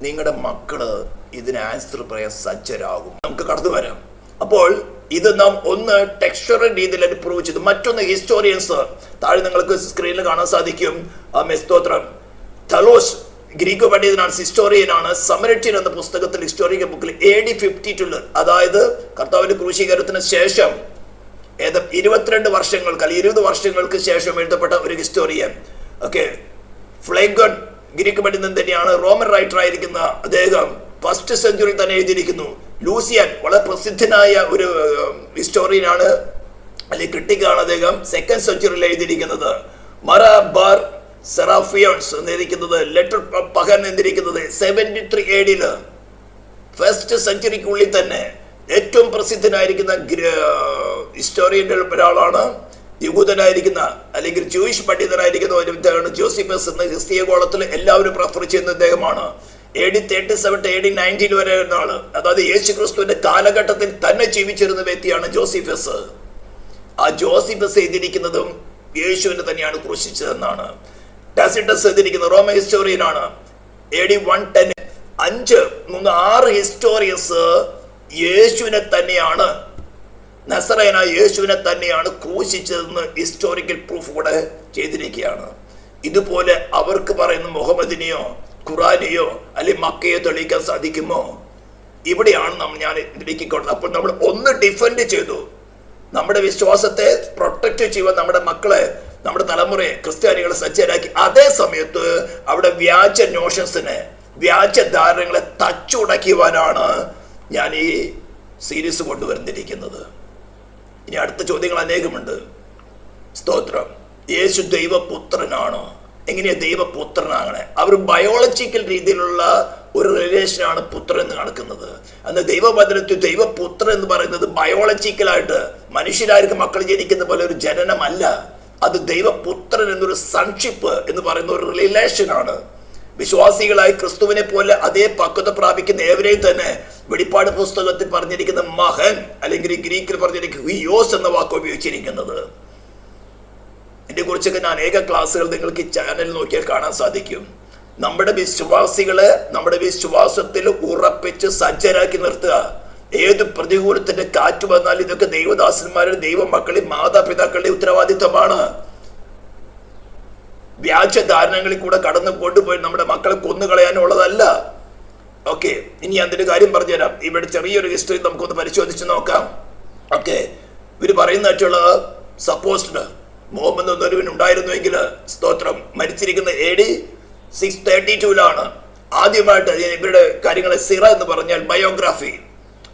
നിങ്ങളുടെ മക്കള് ഇതിന് ആൻസർ പറയാൻ സജ്ജരാകും. നമുക്ക് കടന്നു വരാം. അപ്പോൾ ഇത് നാം ഒന്ന് ടെക്സ്ചറൽ രീതിയിൽ പ്രൂവ് ചെയ്തു. മറ്റൊന്ന് ഹിസ്റ്റോറിയൻസ്, താഴെ നിങ്ങൾക്ക് സ്ക്രീനിൽ കാണാൻ സാധിക്കും. സ്തോത്രം, തലോസ് ഗ്രീക്ക് പണ്ഡിതനാണ്, ഹിസ്റ്റോറിയനാണ്. സമരറ്റിൻ എന്ന പുസ്തകത്തിൽ, ഹിസ്റ്റോറിക്കൽ ബുക്കിൽ AD 52, അതായത് കർത്താവിന്റെ ക്രൂശീകരണത്തിന് ശേഷം 22 വർഷങ്ങൾക്ക് അല്ലെങ്കിൽ 20 വർഷങ്ങൾക്ക് ശേഷം എഴുതപ്പെട്ട ഒരു ഹിസ്റ്റോറിയൻ. ഓക്കെ, ഫ്ലേഗൺ ഗ്രീക്ക് പണ്ഡിതൻ തന്നെയാണ്, റോമൻ റൈറ്റർ ആയിരിക്കുന്ന അദ്ദേഹം 1st സെഞ്ചുറി തന്നെ എഴുതിയിരിക്കുന്നു. ലൂസിയൻ വളരെ പ്രസിദ്ധനായ ഒരു ഹിസ്റ്റോറിയനാണ് അല്ലെങ്കിൽ ക്രിട്ടിക്കാണ് അദ്ദേഹം. 2nd സെഞ്ചുറിയിൽ എഴുതിയിരിക്കുന്നത്. മറാബാർ സെറാഫിയോൺസ് എന്നിരിക്കുന്നത്, ലെറ്റർ പഹൻ എന്നിരിക്കുന്നത് 73 AD ഫസ്റ്റ് സെഞ്ചുറിക്കുള്ളിൽ തന്നെ ഏറ്റവും പ്രസിദ്ധനായിരിക്കുന്ന ഹിസ്റ്റോറിയൻ്റെ ഒരാളാണ്, യഹൂദനായിരിക്കുന്ന അല്ലെങ്കിൽ ജൂയിഷ് പണ്ഡിതനായിരിക്കുന്ന ഒരു വ്യക്തിയാണ് ജോസിഫസ് എന്ന ക്രിസ്തീയ ഗോളത്തിൽ എല്ലാവരും റെഫർ ചെയ്യുന്ന അദ്ദേഹമാണ്. AD 37 to AD 19 വരെ വരുന്ന ആള്, അതായത് യേശു ക്രിസ്തുവിന്റെ കാലഘട്ടത്തിൽ തന്നെ ജീവിച്ചിരുന്ന വ്യക്തിയാണ് ജോസിഫസ്. ആ ജോസിഫസ് എഴുതിയിരിക്കുന്നതും യേശുവിനെ തന്നെയാണ് ക്രൂശിച്ചതെന്നാണ്. ടാസിറ്റസ് എഴുതിയിരിക്കുന്ന റോമൻ ഹിസ്റ്റോറിയനാണ്. AD 110 6 ഹിസ്റ്റോറിയൻസ് യേശുവിനെ തന്നെയാണ്, നസറേനായ യേശുവിനെ തന്നെയാണ് ക്രൂശിച്ചതെന്ന് ഹിസ്റ്റോറിക്കൽ പ്രൂഫ് കൂടെ ചെയ്തിരിക്കുകയാണ്. ഇതുപോലെ അവർക്ക് പറയുന്ന മുഹമ്മദിനെയോ ഖുറാനെയോ അല്ലെങ്കിൽ മക്കയോ തെളിയിക്കാൻ സാധിക്കുമോ? ഇവിടെയാണ് ഞാൻ ഇതിലേക്ക് കൊണ്ടത്. അപ്പോൾ നമ്മൾ ഒന്ന് ഡിഫെൻഡ് ചെയ്തു, നമ്മുടെ വിശ്വാസത്തെ പ്രൊട്ടക്റ്റ് ചെയ്യുവാൻ നമ്മുടെ മക്കളെ, നമ്മുടെ തലമുറയെ, ക്രിസ്ത്യാനികളെ സജ്ജരാക്കി. അതേ സമയത്ത് അവിടെ വ്യാജ നോഷൻസിനെ, വ്യാജ ധാരണകളെ തച്ചുടയ്ക്കുവാനാണ് ഞാൻ ഈ സീരീസ് കൊണ്ടുവരുന്നിരിക്കുന്നത്. ഇനി അടുത്ത ചോദ്യങ്ങൾ അനേകമുണ്ട്. സ്തോത്രം. യേശു ദൈവപുത്രനാണോ? എങ്ങനെയാ ദൈവപുത്രനാകണേ? അവർ ബയോളജിക്കൽ രീതിയിലുള്ള ഒരു റിലേഷനാണ് പുത്രൻ എന്ന് നടക്കുന്നത്. അന്ന് ദൈവവചനത്തിൽ ദൈവപുത്രൻ എന്ന് പറയുന്നത് ബയോളജിക്കലായിട്ട് മനുഷ്യരായിരിക്കും മക്കൾ ജനിക്കുന്ന പോലെ ഒരു ജനനമല്ല. അത് ദൈവപുത്രൻ എന്നൊരു സൺഷിപ്പ് എന്ന് പറയുന്ന ഒരു റിലേഷനാണ്. വിശ്വാസികളായി ക്രിസ്തുവിനെ പോലെ അതേ പക്വത പ്രാപിക്കുന്ന ഏവരെയും തന്നെ വെളിപ്പാട് പുസ്തകത്തിൽ പറഞ്ഞിരിക്കുന്ന മഹൻ, അല്ലെങ്കിൽ ഗ്രീക്കിൽ പറഞ്ഞിരിക്കുന്ന ഹുയോസ് എന്ന വാക്ക് ഉപയോഗിച്ചിരിക്കുന്നത്. ഇതിനെ കുറിച്ചൊക്കെ ഞാൻ അനേക ക്ലാസ്സുകൾ നിങ്ങൾക്ക് ഈ ചാനൽ നോക്കിയാൽ കാണാൻ സാധിക്കും. നമ്മുടെ വിശ്വാസികളെ നമ്മുടെ വിശ്വാസത്തിൽ ഉറപ്പിച്ച് സജ്ജരാക്കി നിർത്തുക. ഏത് പ്രതികൂലത്തിന്റെ കാറ്റ് വന്നാൽ ഇതൊക്കെ ദൈവദാസന്മാരുടെ, ദൈവമക്കളുടെ, മാതാപിതാക്കളുടെ ഉത്തരവാദിത്വമാണ്. വ്യാജ ധാരണകളിൽ കൂടെ കടന്നു കൊണ്ടുപോയി നമ്മുടെ മക്കളെ കൊന്നുകളയാനുള്ളതല്ല. ഓക്കെ, ഇനി അതിന്റെ കാര്യം പറഞ്ഞുതരാം. ഇവിടെ ചെറിയൊരു ഹിസ്റ്ററി നമുക്കൊന്ന് പരിശോധിച്ച് നോക്കാം. ഓക്കെ, ഇവര് പറയുന്നതായിട്ടുള്ള സപ്പോസ്ഡ് മുഹമ്മദ് എന്നൊരുവൻ ഉണ്ടായിരുന്നുവെങ്കിൽ, സ്തോത്രം, മരിച്ചിരിക്കുന്ന AD 632 ആദ്യമായിട്ട് ഇവരുടെ കാര്യങ്ങളെ സിറ എന്ന് പറഞ്ഞാൽ ബയോഗ്രാഫി,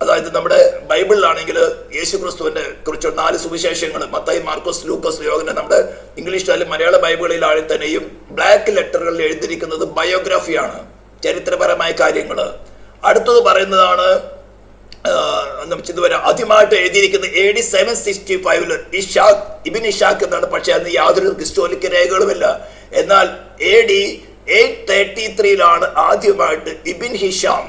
അതായത് നമ്മുടെ ബൈബിളിലാണെങ്കിൽ യേശു ക്രിസ്തുവിനെ കുറിച്ച് 4 സുവിശേഷങ്ങൾ, മത്തായി, മാർക്കോസ്, ലൂക്കോസ്, യോഹന്നാൻ, നമ്മുടെ ഇംഗ്ലീഷിലായാലും മലയാള ബൈബിളിലായാലും തന്നെയും ബ്ലാക്ക് ലെറ്ററുകളിൽ എഴുതിയിരിക്കുന്നത് ബയോഗ്രാഫിയാണ്, ചരിത്രപരമായ കാര്യങ്ങൾ. അടുത്തത് പറയുന്നതാണ് ഇതുവരെ ആദ്യമായിട്ട് എഴുതിയിരിക്കുന്ന AD 765 ഇബിൻ ഇഷാഖ് എന്നാണ്. പക്ഷെ അന്ന് യാതൊരു ഹിസ്റ്റോറിക്കൽ രേഖകളുമില്ല. എന്നാൽ AD 833 ആദ്യമായിട്ട് ഇബിൻ ഹിഷാം,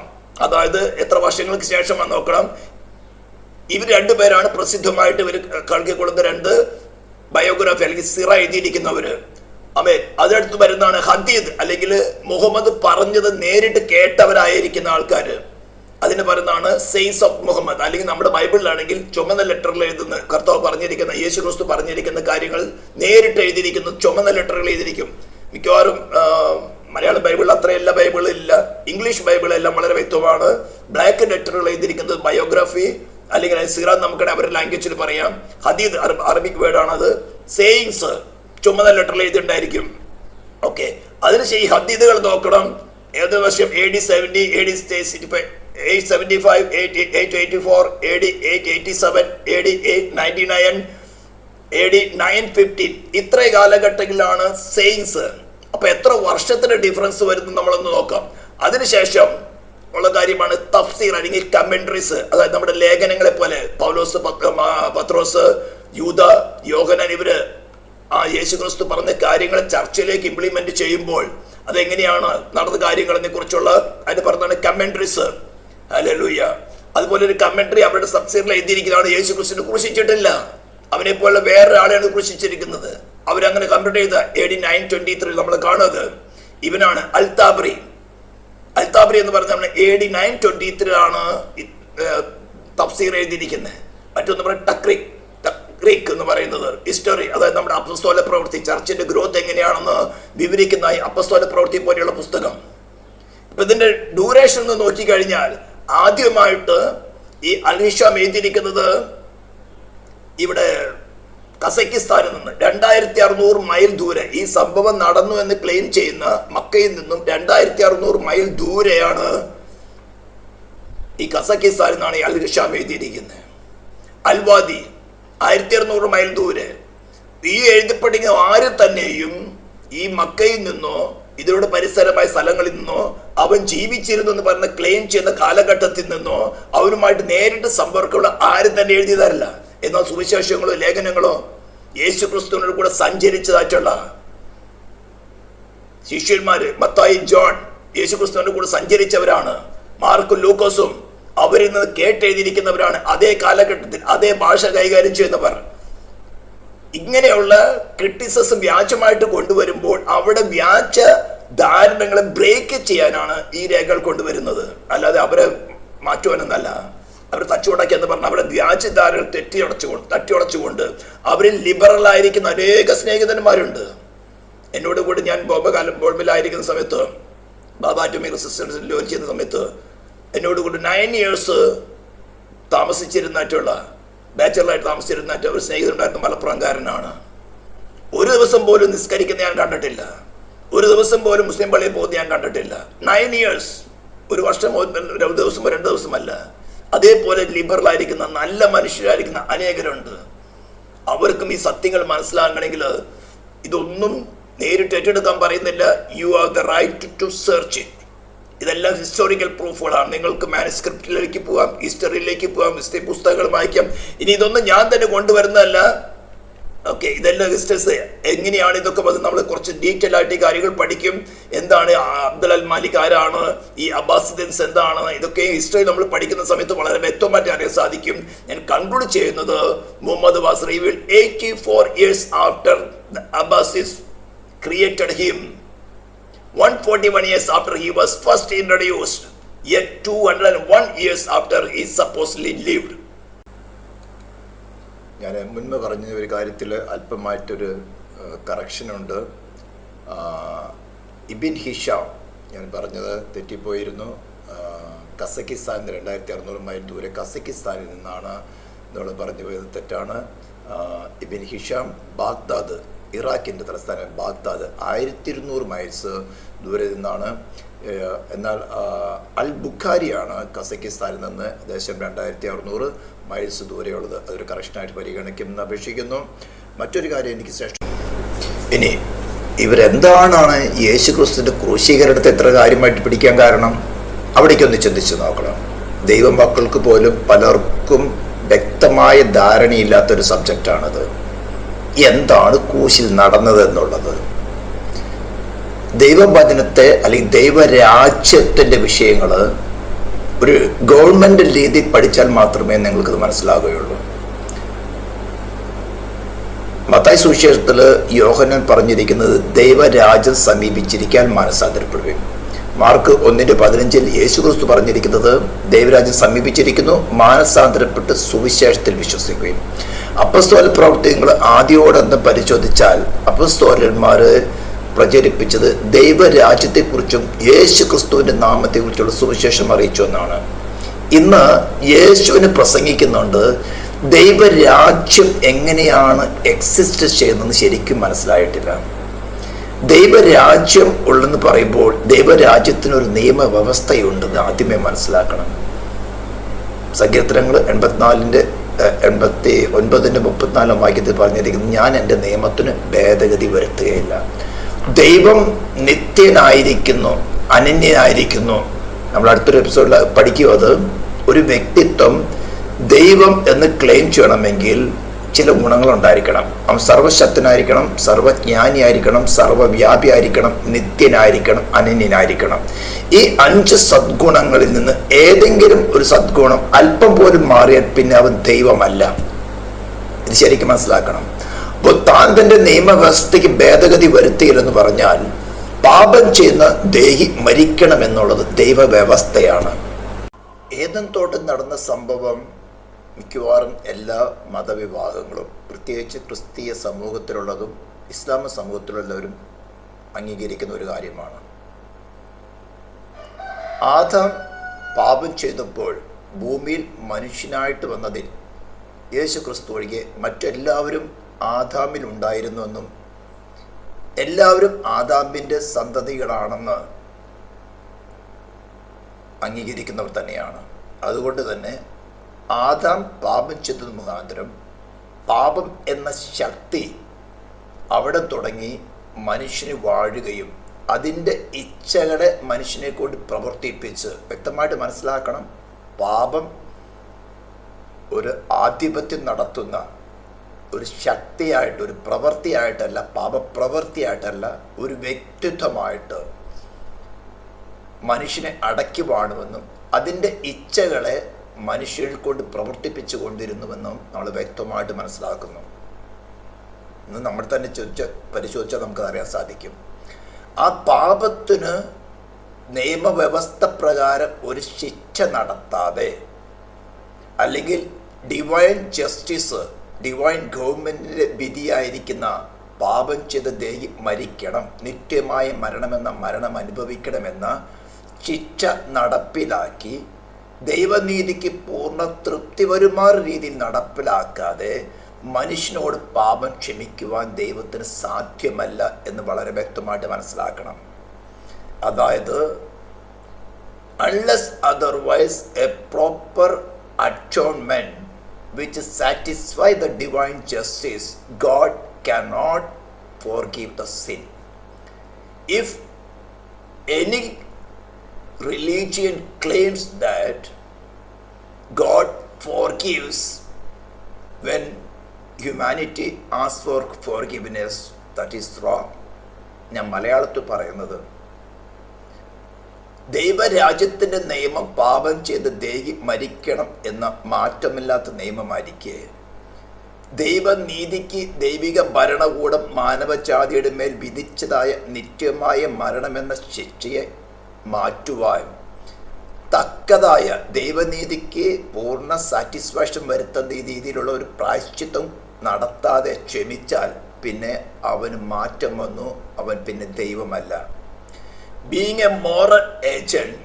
അതായത് എത്ര വർഷങ്ങൾക്ക് ശേഷം നോക്കണം, ഇവർ രണ്ടുപേരാണ് പ്രസിദ്ധമായിട്ട് ഇവർ കളിക്കൊള്ളുന്ന 2 ബയോഗ്രാഫി അല്ലെങ്കിൽ സിറ എഴുതിയിരിക്കുന്നവര്. അതിനടുത്ത് വരുന്നതാണ് ഹദീദ്, അല്ലെങ്കിൽ മുഹമ്മദ് പറഞ്ഞത് നേരിട്ട് കേട്ടവരായിരിക്കുന്ന ആൾക്കാർ. അതിന് പറയുന്നതാണ് സെയിൻസ് ഓഫ് മുഹമ്മദ്, അല്ലെങ്കിൽ നമ്മുടെ ബൈബിളിലാണെങ്കിൽ ചുമന്ന ലെറ്ററിൽ എഴുതുന്ന, കർത്താവ് പറഞ്ഞിരിക്കുന്ന, യേശു ക്രിസ്തു പറഞ്ഞിരിക്കുന്ന കാര്യങ്ങൾ നേരിട്ട് എഴുതിയിരിക്കുന്ന ചുമന്ന ലെറ്ററുകൾ എഴുതിയിരിക്കും. മിക്കവാറും മലയാള ബൈബിളിൽ അത്രയല്ല, ബൈബിളില്ല. ഇംഗ്ലീഷ് ബൈബിളെല്ലാം വളരെ വ്യക്തമാണ്. ബ്ലാക്ക് ലെറ്ററുകൾ എഴുതിയിരിക്കുന്നത് ബയോഗ്രാഫി അല്ലെങ്കിൽ സിറ, നമുക്ക് അവരുടെ ലാംഗ്വേജിൽ പറയാം. ഹദീദ് അറബിക് വേർഡാണത്. സെയിൻസ് ചുമന്ന ലെറ്ററിൽ എഴുതിണ്ടായിരിക്കും. ഓക്കെ, അതിനുശേഷം ഈ ഹദീദുകൾ നോക്കണം. ഏത് വർഷം? AD 70, AD 875, AD 884, AD 887, AD 899, AD 915. ഇത്ര കാലഘട്ടങ്ങളിലാണ് സെയിൻസ്. അപ്പൊ എത്ര വർഷത്തിന്റെ ഡിഫറൻസ് വരുന്നു നമ്മളൊന്ന് നോക്കാം. അതിനുശേഷം ഉള്ള കാര്യമാണ് തഫ്സീർ അല്ലെങ്കിൽ കമന്ററീസ്, അതായത് നമ്മുടെ ലേഖനങ്ങളെ പോലെ പൗലോസ്, പത്രോസ്, യൂദ, യോഹന്നാൻ, ഇവര് യേശു ക്രിസ്തു പറഞ്ഞ കാര്യങ്ങളെ ചർച്ചയിലേക്ക് ഇംപ്ലിമെന്റ് ചെയ്യുമ്പോൾ അതെങ്ങനെയാണ് നടന്ന കാര്യങ്ങളെ കുറിച്ചുള്ള അതിന് പറഞ്ഞാണ് കമന്ററീസ്. ഹല്ലേലൂയ. അതുപോലെ ഒരു കമന്ററി അവരുടെ തഫ്സീറിൽ എഴുതിയിരിക്കുന്നതാണ്. യേശു ക്രിസ്തുവിനെ ക്രൂശിച്ചിട്ടില്ല, അവനെ പോലെ വേറൊരാളെയാണ് ക്രൂശിച്ചിരിക്കുന്നത്. അവരങ്ങനെ കമന്റ് ചെയ്ത AD 923 നമ്മൾ കാണുന്നത് ഇവനാണ് അൽതാബ്രി. അൽതാബ്രി എന്ന് പറഞ്ഞ AD 923 തഫ്സീർ എഴുതിയിരിക്കുന്നത്. മറ്റൊന്ന് പറയുന്നത് ടക്രീക്ക് എന്ന് പറയുന്നത് ഹിസ്റ്ററി, അതായത് നമ്മുടെ അപ്പസ്തോല പ്രവൃത്തി, ചർച്ചിന്റെ ഗ്രോത്ത് എങ്ങനെയാണെന്ന് വിവരിക്കുന്ന അപ്പസ്തോല പ്രവൃത്തി പോലെയുള്ള പുസ്തകം. ഇപ്പൊ ഇതിന്റെ ഡ്യൂറേഷൻ എന്ന് നോക്കിക്കഴിഞ്ഞാൽ ആദ്യമായിട്ട് ഈ അൽഹിഷാം എഴുതിയിരിക്കുന്നത് ഇവിടെ കസക്കിസ്ഥാനിൽ നിന്ന് 2600 മൈൽ ദൂരെ. ഈ സംഭവം നടന്നു എന്ന് ക്ലെയിം ചെയ്യുന്ന മക്കയിൽ നിന്നും 2600 മൈൽ ദൂരെയാണ് ഈ കസക്കിസ്ഥാനിൽ നിന്നാണ് ഈ അൽഹിഷാം എഴുതിയിരിക്കുന്നത്. അൽവാദി 1600 മൈൽ ദൂരെ. ഈ എഴുതപ്പെടുന്ന ആരും തന്നെയും ഈ മക്കയിൽ നിന്നോ ഇതിനോട് പരിസരമായ സ്ഥലങ്ങളിൽ നിന്നോ അവൻ ജീവിച്ചിരുന്നു എന്ന് പറഞ്ഞ് ക്ലെയിം ചെയ്യുന്ന കാലഘട്ടത്തിൽ നിന്നോ അവനുമായിട്ട് നേരിട്ട് സമ്പർക്കമുള്ള ആരും തന്നെ എഴുതിയതല്ല. എന്നാൽ സുവിശേഷങ്ങളോ ലേഖനങ്ങളോ യേശു ക്രിസ്തുവിനോട് കൂടെ സഞ്ചരിച്ചതായിട്ടുള്ള ശിഷ്യന്മാര് മത്തായി, ജോൺ യേശു ക്രിസ്തുവിന്റെ കൂടെ സഞ്ചരിച്ചവരാണ്. മാർക്കും ലൂക്കോസും അവരിൽ നിന്ന് കേട്ടെഴുതിയിരിക്കുന്നവരാണ്. അതേ കാലഘട്ടത്തിൽ അതേ ഭാഷ കൈകാര്യം ചെയ്യുന്നവർ. ഇങ്ങനെയുള്ള ക്രിറ്റിസിസം വ്യാജമായിട്ട് കൊണ്ടുവരുമ്പോൾ അവിടെ വ്യാജ ധാരണകളെ ബ്രേക്ക് ചെയ്യാനാണ് ഈ രേഖകൾ കൊണ്ടുവരുന്നത്. അല്ലാതെ അവരെ മാറ്റുവാനെന്നല്ല. അവർ തച്ചുടക്കി എന്ന് പറഞ്ഞാൽ അവരുടെ വ്യാജ ധാരണകൾ തട്ടിയുടച്ചുകൊണ്ട് അവരിൽ ലിബറൽ ആയിരിക്കുന്ന അനേക സ്നേഹിതന്മാരുണ്ട്. എന്നോട് കൂടി ഞാൻ ബോംബെയിലായിരിക്കുന്ന സമയത്ത്, ബാബ അറ്റോമിക് റെസിസ്റ്റൻസിൽ ജോലി ചെയ്യുന്ന സമയത്ത് എന്നോട് കൂടി 9 years താമസിച്ചിരുന്നിട്ടുള്ള ബാച്ചലറായിട്ട് താമസിച്ചിരുന്നിട്ട് ഒരു സ്നേഹിതനുണ്ടായിരുന്നു. മലപ്പുറംകാരനാണ്. ഒരു ദിവസം പോലും നിസ്കരിക്കുന്ന ഞാൻ കണ്ടിട്ടില്ല. ഒരു ദിവസം പോലും മുസ്ലിം പള്ളിയിൽ പോകുന്നത് ഞാൻ കണ്ടിട്ടില്ല. 9 years, ഒരു വർഷം, ഒരു ദിവസം 2 ദിവസമല്ല. അതേപോലെ ലിബറലായിരിക്കുന്ന നല്ല മനുഷ്യരായിരിക്കുന്ന അനേകരുണ്ട്. അവർക്കും ഈ സത്യങ്ങൾ മനസ്സിലാകണമെങ്കിൽ ഇതൊന്നും നേരിട്ട് ഏറ്റെടുക്കാൻ പറയുന്നില്ല. You have the right to search it. ഇതെല്ലാം ഹിസ്റ്റോറിക്കൽ പ്രൂഫുകളാണ്. നിങ്ങൾക്ക് മാനുസ്ക്രിപ്റ്റിലേക്ക് പോകാം, ഹിസ്റ്ററിയിലേക്ക് പോകാം, ഹിസ്റ്ററി പുസ്തകങ്ങൾ വായിക്കാം. ഇനി ഇതൊന്നും ഞാൻ തന്നെ കൊണ്ടുവരുന്നതല്ല. ഓക്കെ, ഇതെല്ലാം ഹിസ്റ്റേഴ്സ് എങ്ങനെയാണ് ഇതൊക്കെ വന്ന് നമ്മൾ കുറച്ച് ഡീറ്റെയിൽ ആയിട്ട് ഈ കാര്യങ്ങൾ പഠിക്കും. എന്താണ് അബ്ദുൽ അൽ മാലിക്, ആരാണ് ഈ അബ്ബാസിദൻസ്, എന്താണ്, ഇതൊക്കെ ഹിസ്റ്ററി നമ്മൾ പഠിക്കുന്ന സമയത്ത് വളരെ വ്യക്തമായിട്ട് അറിയാൻ സാധിക്കും. ഞാൻ കൺക്ലൂഡ് ചെയ്യുന്നത് Muhammad was revealed 84 years after the Abbasids created him. 141 years after he was first introduced, yet 201 years after he supposedly lived. ഞാൻ മുൻപ് പറഞ്ഞ ഒരു കാര്യത്തിൽ അല്പമായിട്ടൊരു കറക്ഷനുണ്ട്. ഇബിൻ ഹിഷാം, ഞാൻ പറഞ്ഞത് തെറ്റിപ്പോയിരുന്നു. കസക്കിസ്ഥാൻ 2600 മൈൽ ദൂരെ കസക്കിസ്ഥാനിൽ നിന്നാണ് നമ്മൾ പറഞ്ഞു പോയത്, തെറ്റാണ്. ഇബിൻ ഹിഷാം ബാഗ്ദാദ്, ഇറാഖിൻ്റെ തലസ്ഥാനം ബാഗ്ദാദ് 1200 മൈൽസ് ദൂരെ നിന്നാണ്. എന്നാൽ അൽ ബുഖാരിയാണ് കസക്കിസ്ഥാനിൽ നിന്ന് ഏകദേശം 2600 മൈൽസ് ദൂരെയുള്ളത്. അതൊരു കറക്ഷനായിട്ട് പരിഗണിക്കുമെന്ന് അപേക്ഷിക്കുന്നു. മറ്റൊരു കാര്യം എനിക്ക് ശ്രേഷ്ഠം, ഇനി ഇവരെന്താണ് യേശു ക്രിസ്തുവിൻ്റെ ക്രൂശീകരണത്തെ എത്ര കാര്യമായിട്ട് പിടിക്കാൻ കാരണം? അവിടേക്കൊന്ന് ചിന്തിച്ച് നോക്കണം. ദൈവമക്കൾക്ക് പോലും പലർക്കും വ്യക്തമായ ധാരണയില്ലാത്തൊരു സബ്ജക്റ്റാണത്. എന്താണ് ക്രൂശിൽ നടന്നത് എന്നുള്ളത്. ദൈവവചനത്തെ അല്ലെങ്കിൽ ദൈവരാജ്യത്തിൻ്റെ വിഷയങ്ങൾ ഒരു ഗവൺമെൻറ് രീതി പഠിച്ചാൽ മാത്രമേ നിങ്ങൾക്കത് മനസ്സിലാകുകയുള്ളൂ. മത്തായി സുവിശേഷത്തിൽ യോഹന്നാൻ പറഞ്ഞിരിക്കുന്നത് ദൈവരാജ്യം സമീപിച്ചിരിക്കാൻ മാനസാന്തരപ്പെടുകയും, മാർക്ക് 1:15 യേശുക്രിസ്തു പറഞ്ഞിരിക്കുന്നത് ദൈവരാജ്യം സമീപിച്ചിരിക്കുന്നു, മാനസാന്തരപ്പെട്ട് സുവിശേഷത്തിൽ വിശ്വസിക്കുകയും. അപ്പസ്തോല പ്രവർത്തനങ്ങൾ ആദ്യോടൊന്ന് പരിശോധിച്ചാൽ അപ്പസ്തോലന്മാർ പ്രചരിപ്പിച്ചത് ദൈവരാജ്യത്തെക്കുറിച്ചും യേശു ക്രിസ്തുവിൻ്റെ നാമത്തെക്കുറിച്ചുള്ള സുവിശേഷം അറിയിച്ചു എന്നാണ്. ഇന്ന് യേശുവിന് പ്രസംഗിക്കുന്നുണ്ട്, ദൈവരാജ്യം എങ്ങനെയാണ് എക്സിസ്റ്റ് ചെയ്യുന്നതെന്ന് ശരിക്കും മനസ്സിലായിട്ടില്ല. ദൈവരാജ്യം ഉള്ളെന്ന് പറയുമ്പോൾ ദൈവരാജ്യത്തിനൊരു നിയമവ്യവസ്ഥയുണ്ടെന്ന് ആദ്യമേ മനസ്സിലാക്കണം. സങ്കീർത്തനങ്ങൾ 89:34 വാക്യത്തിൽ പറഞ്ഞിരിക്കുന്നു, ഞാൻ എൻ്റെ നിയമത്തിന് ഭേദഗതി വരുത്തുകയില്ല. ദൈവം നിത്യനായിരിക്കുന്നു, അനന്യനായിരിക്കുന്നു. നമ്മൾ അടുത്തൊരു എപ്പിസോഡിൽ പഠിക്കും. അത് ഒരു വ്യക്തിത്വം ദൈവം എന്ന് ക്ലെയിം ചെയ്യണമെങ്കിൽ ചില ഗുണങ്ങളുണ്ടായിരിക്കണം. അവൻ സർവശക്തനായിരിക്കണം, സർവജ്ഞാനിയായിരിക്കണം, സർവവ്യാപിയായിരിക്കണം, നിത്യനായിരിക്കണം, അനന്യനായിരിക്കണം. ഈ 5 സദ്ഗുണങ്ങളിൽ നിന്ന് ഏതെങ്കിലും ഒരു സദ്ഗുണം അല്പം പോലും മാറിയാൽ പിന്നെ അവൻ ദൈവമല്ല. ഇത് ശരിക്കും മനസ്സിലാക്കണം. അപ്പോൾ താൻ തൻ്റെ നിയമവ്യവസ്ഥയ്ക്ക് ഭേദഗതി വരുത്തിയില്ലെന്ന് പറഞ്ഞാൽ പാപം ചെയ്യുന്ന ദേഹി മരിക്കണമെന്നുള്ളത് ദൈവവ്യവസ്ഥയാണ്. ഏദൻ തോട്ടം നടന്ന സംഭവം മിക്കവാറും എല്ലാ മതവിഭാഗങ്ങളും, പ്രത്യേകിച്ച് ക്രിസ്തീയ സമൂഹത്തിലുള്ളതും ഇസ്ലാം സമൂഹത്തിലുള്ളവരും അംഗീകരിക്കുന്ന ഒരു കാര്യമാണ്. ആദാം പാപം ചെയ്തപ്പോൾ ഭൂമിയിൽ മനുഷ്യനായിട്ട് വന്നതിൽ യേശു ക്രിസ്തു ഒഴികെ മറ്റെല്ലാവരും ആദാമിൽ ഉണ്ടായിരുന്നുവെന്നും എല്ലാവരും ആദാമിൻ്റെ സന്തതികളാണെന്ന് അംഗീകരിക്കുന്നവർ തന്നെയാണ്. അതുകൊണ്ട് തന്നെ ആദാം പാപം ചെയ്തത് മുഖാന്തരം പാപം എന്ന ശക്തി അവിടെ തുടങ്ങി മനുഷ്യന് വാഴുകയും അതിൻ്റെ ഇച്ഛകളെ മനുഷ്യനെ കൊണ്ട് പ്രവർത്തിപ്പിച്ച്, വ്യക്തമായിട്ട് മനസ്സിലാക്കണം, പാപം ഒരു ആധിപത്യം നടത്തുന്ന ഒരു ശക്തിയായിട്ട്, ഒരു പ്രവൃത്തിയായിട്ടല്ല, പാപപ്രവൃത്തിയായിട്ടല്ല, ഒരു വ്യക്തിത്വമായിട്ട് മനുഷ്യനെ അടയ്ക്കുവാണെന്നും അതിൻ്റെ ഇച്ഛകളെ മനുഷ്യരിൽ കൊണ്ട് പ്രവർത്തിപ്പിച്ചു കൊണ്ടിരുന്നുവെന്നും നമ്മൾ വ്യക്തമായിട്ട് മനസ്സിലാക്കുന്നു. ഇന്ന് നമ്മൾ തന്നെ പരിശോധിച്ചാൽ നമുക്ക് അറിയാൻ സാധിക്കും. ആ പാപത്തിന് നിയമവ്യവസ്ഥ പ്രകാരം ഒരു ശിക്ഷ നടത്താതെ, അല്ലെങ്കിൽ ഡിവൈൻ ജസ്റ്റിസ്, ഡിവൈൻ ഗവൺമെൻറ്റിൻ്റെ വിധിയായിരിക്കുന്ന പാപം ചെയ്ത ദേഹി മരിക്കണം, നിത്യമായ മരണം അനുഭവിക്കണമെന്ന ശിക്ഷ നടപ്പിലാക്കി ദൈവനീതിക്ക് പൂർണ്ണ തൃപ്തി വരുമാറ് രീതിയിൽ നടപ്പിലാക്കാതെ മനുഷ്യനോട് പാപം ക്ഷമിക്കുവാൻ ദൈവത്തിന് സാധ്യമല്ല എന്ന് വളരെ വ്യക്തമായിട്ട് മനസ്സിലാക്കണം. അതായത് unless otherwise a proper atonement which satisfies the divine justice, God cannot forgive the sin. If any religion claims that God forgives when humanity asks for forgiveness, that is wrong. ഞാൻ മലയാളത്തിൽ പറയുന്നത്, ദൈവരാജ്യത്തിൻ്റെ നിയമം പാപം ചെയ്ത് ദേഹി മരിക്കണം എന്ന മാറ്റമില്ലാത്ത നിയമമായിരിക്കെ ദൈവനീതിക്ക് ദൈവിക ഭരണകൂടം മാനവജാതിയുടെ മേൽ വിധിച്ചതായ നിത്യമായ മരണമെന്ന ശിക്ഷയെ മാറ്റുവാൻ തക്കതായ ദൈവനീതിക്ക് പൂർണ്ണ സാറ്റിസ്ഫാക്ഷൻ വരുത്തുന്ന രീതിയിലുള്ള ഒരു പ്രായശ്ചിത്തം നടത്താതെ ക്ഷമിച്ചാൽ പിന്നെ അവന് മാറ്റം വന്നു, അവൻ പിന്നെ ദൈവമല്ല. Being a moral agent,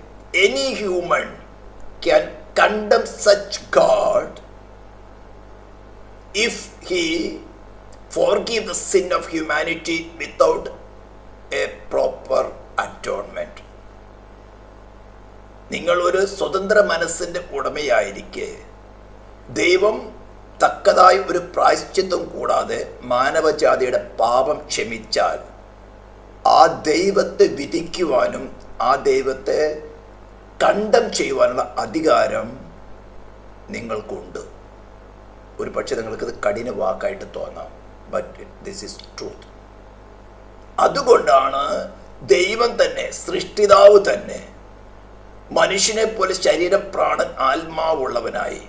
any human can condemn such god if he forgive the sin of humanity without a proper atonement. നിങ്ങൾ ഒരു സ്വതന്ത്ര മനസ്സിൻ്റെ ഉടമയായിരിക്കെ ദൈവം തക്കതായ ഒരു പ്രായശ്ചിത്തം കൂടാതെ മാനവജാതിയുടെ പാപം ക്ഷമിച്ചാൽ ആ ദൈവത്തെ വിധിക്കുവാനും ആ ദൈവത്തെ കണ്ടം ചെയ്യുവാനുള്ള അധികാരം നിങ്ങൾക്കുണ്ട്. ഒരു പക്ഷേ നിങ്ങൾക്കത് കഠിന വാക്കായിട്ട് തോന്നാം, ബട്ട് ദിസ് ഈസ് ട്രൂത്ത്. അതുകൊണ്ടാണ് ദൈവം തന്നെ, സൃഷ്ടിതാവ് തന്നെ മനുഷ്യനെ പോലെ ശരീരം, പ്രാണൻ, ആത്മാവുള്ളവനായി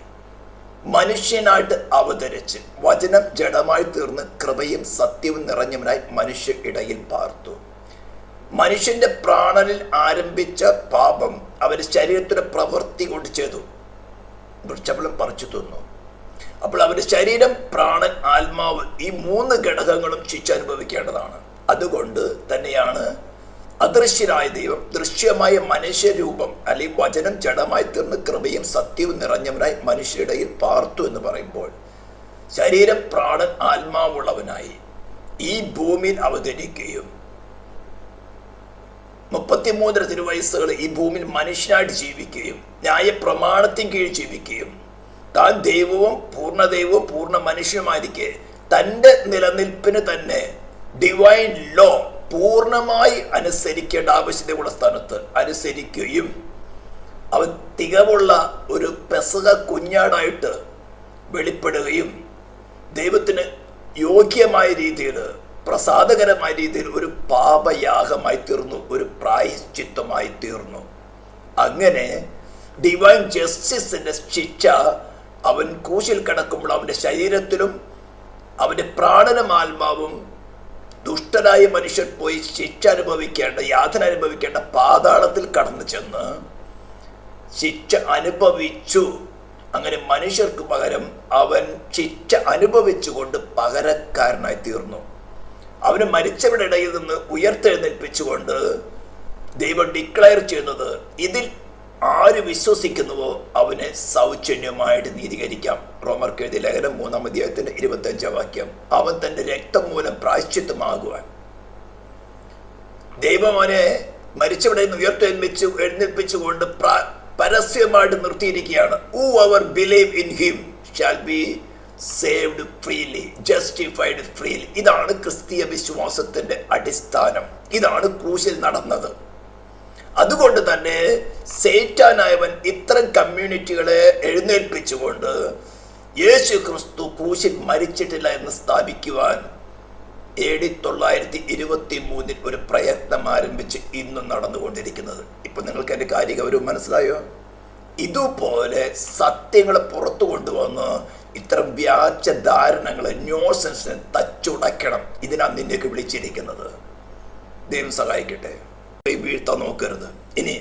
മനുഷ്യനായിട്ട് അവതരിച്ച് വചനം ജഡമായി തീർന്ന് കൃപയും സത്യവും നിറഞ്ഞവനായി മനുഷ്യ ഇടയിൽ പാർത്തു. മനുഷ്യന്റെ പ്രാണനിൽ ആരംഭിച്ച പാപം അവന്റെ ശരീരത്തിന്റെ പ്രവൃത്തി കൊണ്ട് ചെയ്തു, വൃക്ഷഫലം പറിച്ചു തിന്നു. അപ്പോൾ അവന്റെ ശരീരം, പ്രാണൻ, ആത്മാവ്, ഈ 3 ഘടകങ്ങളും ശിക്ഷ അനുഭവിക്കേണ്ടതാണ്. അതുകൊണ്ട് തന്നെയാണ് അദൃശ്യനായ ദൈവം ദൃശ്യമായ മനുഷ്യരൂപം അല്ലെങ്കിൽ വചനം ജഡമായി തീർന്ന് കൃപയും സത്യവും നിറഞ്ഞവനായി മനുഷ്യരിടയിൽ പാർത്തു എന്ന് പറയുമ്പോൾ ശരീരം, പ്രാണൻ, ആത്മാവുള്ളവനായി ഈ ഭൂമിയിൽ അവതരിക്കുകയും 33 തിരുവയസ്സുകൾ ഈ ഭൂമിയിൽ മനുഷ്യനായിട്ട് ജീവിക്കുകയും ന്യായ പ്രമാണത്തിന് കീഴിൽ ജീവിക്കുകയും താൻ ദൈവവും പൂർണ്ണ പൂർണ്ണ മനുഷ്യനുമായിരിക്കെ തൻ്റെ നിലനിൽപ്പിന് തന്നെ ഡിവൈൻ ലോ പൂർണ്ണമായി അനുസരിക്കേണ്ട ആവശ്യതയുള്ള സ്ഥാനത്ത് അനുസരിക്കുകയും അവൻ തികവുള്ള ഒരു പെസഹ കുഞ്ഞാടായിട്ട് വെളിപ്പെടുകയും ദൈവത്തിന് യോഗ്യമായ രീതിയിൽ, പ്രസാദകരമായ രീതിയിൽ ഒരു പാപയാഗമായി തീർന്നു, ഒരു പ്രായശ്ചിത്തമായി തീർന്നു. അങ്ങനെ ഡിവൈൻ ജസ്റ്റിസിന്റെ ശിക്ഷ അവൻ ക്രൂശിൽ കിടക്കുമ്പോൾ അവൻ്റെ ശരീരത്തിലും അവൻ്റെ പ്രാണനും ആത്മാവും ദുഷ്ടരായ മനുഷ്യർ പോയി ശിക്ഷ അനുഭവിക്കേണ്ട, യാതന അനുഭവിക്കേണ്ട പാതാളത്തിൽ കടന്നു ചെന്ന് ശിക്ഷ അനുഭവിച്ചു. അങ്ങനെ മനുഷ്യർക്ക് പകരം അവൻ ശിക്ഷ അനുഭവിച്ചുകൊണ്ട് പകരക്കാരനായി തീർന്നു. അവന് മരിച്ചവരുടെ ഇടയിൽ നിന്ന് ഉയർത്തെഴുന്നേൽപ്പിച്ചുകൊണ്ട് ദൈവം ഡിക്ലെയർ ചെയ്യുന്നത്, ഇതിൽ ആര് വിശ്വസിക്കുന്നുവോ അവനെ സൗജന്യമായിട്ട് നീതീകരിക്കാം. റോമർക്ക് എഴുതിയ ലേഖനം 3-ാം അധ്യായത്തിന്റെ 25-ാം വാക്യം. അവൻ തന്റെ രക്തം മൂലം പ്രായശ്ചിത്തമാകുവാൻ ദൈവം അവനെ മരിച്ചവിടെ നിന്ന് എഴുന്നേൽപ്പിച്ചുകൊണ്ട് പരസ്യമായിട്ട് നിർത്തിയിരിക്കുകയാണ്. Whoever believe in him shall be saved freely, justified freely. ഇതാണ് ക്രിസ്തീയ വിശ്വാസത്തിന്റെ അടിസ്ഥാനം. ഇതാണ് ക്രൂശിൽ നടന്നത്. അതുകൊണ്ട് തന്നെ സേറ്റാനായവൻ ഇത്തരം കമ്മ്യൂണിറ്റികളെ എഴുന്നേൽപ്പിച്ചുകൊണ്ട് യേശു ക്രിസ്തു ക്രൂശിൽ മരിച്ചിട്ടില്ല എന്ന് സ്ഥാപിക്കുവാൻ AD 923 ഒരു പ്രയത്നം ആരംഭിച്ച് ഇന്നും നടന്നുകൊണ്ടിരിക്കുന്നത്. ഇപ്പൊ നിങ്ങൾക്ക് എൻ്റെ കാര്യഗൗരവം മനസ്സിലായോ? ഇതുപോലെ സത്യങ്ങളെ പുറത്തു കൊണ്ടുവന്ന് ഇത്തരം വ്യാജ ധാരണകളെ, ന്യൂസൻസിനെ തച്ചുടയ്ക്കണം. ഇതിനാണ് നിന്നെയൊക്കെ വിളിച്ചിരിക്കുന്നത്. ദൈവം സഹായിക്കട്ടെ. വീഴ്ത്താൻ നോക്കരുത്. ഇനി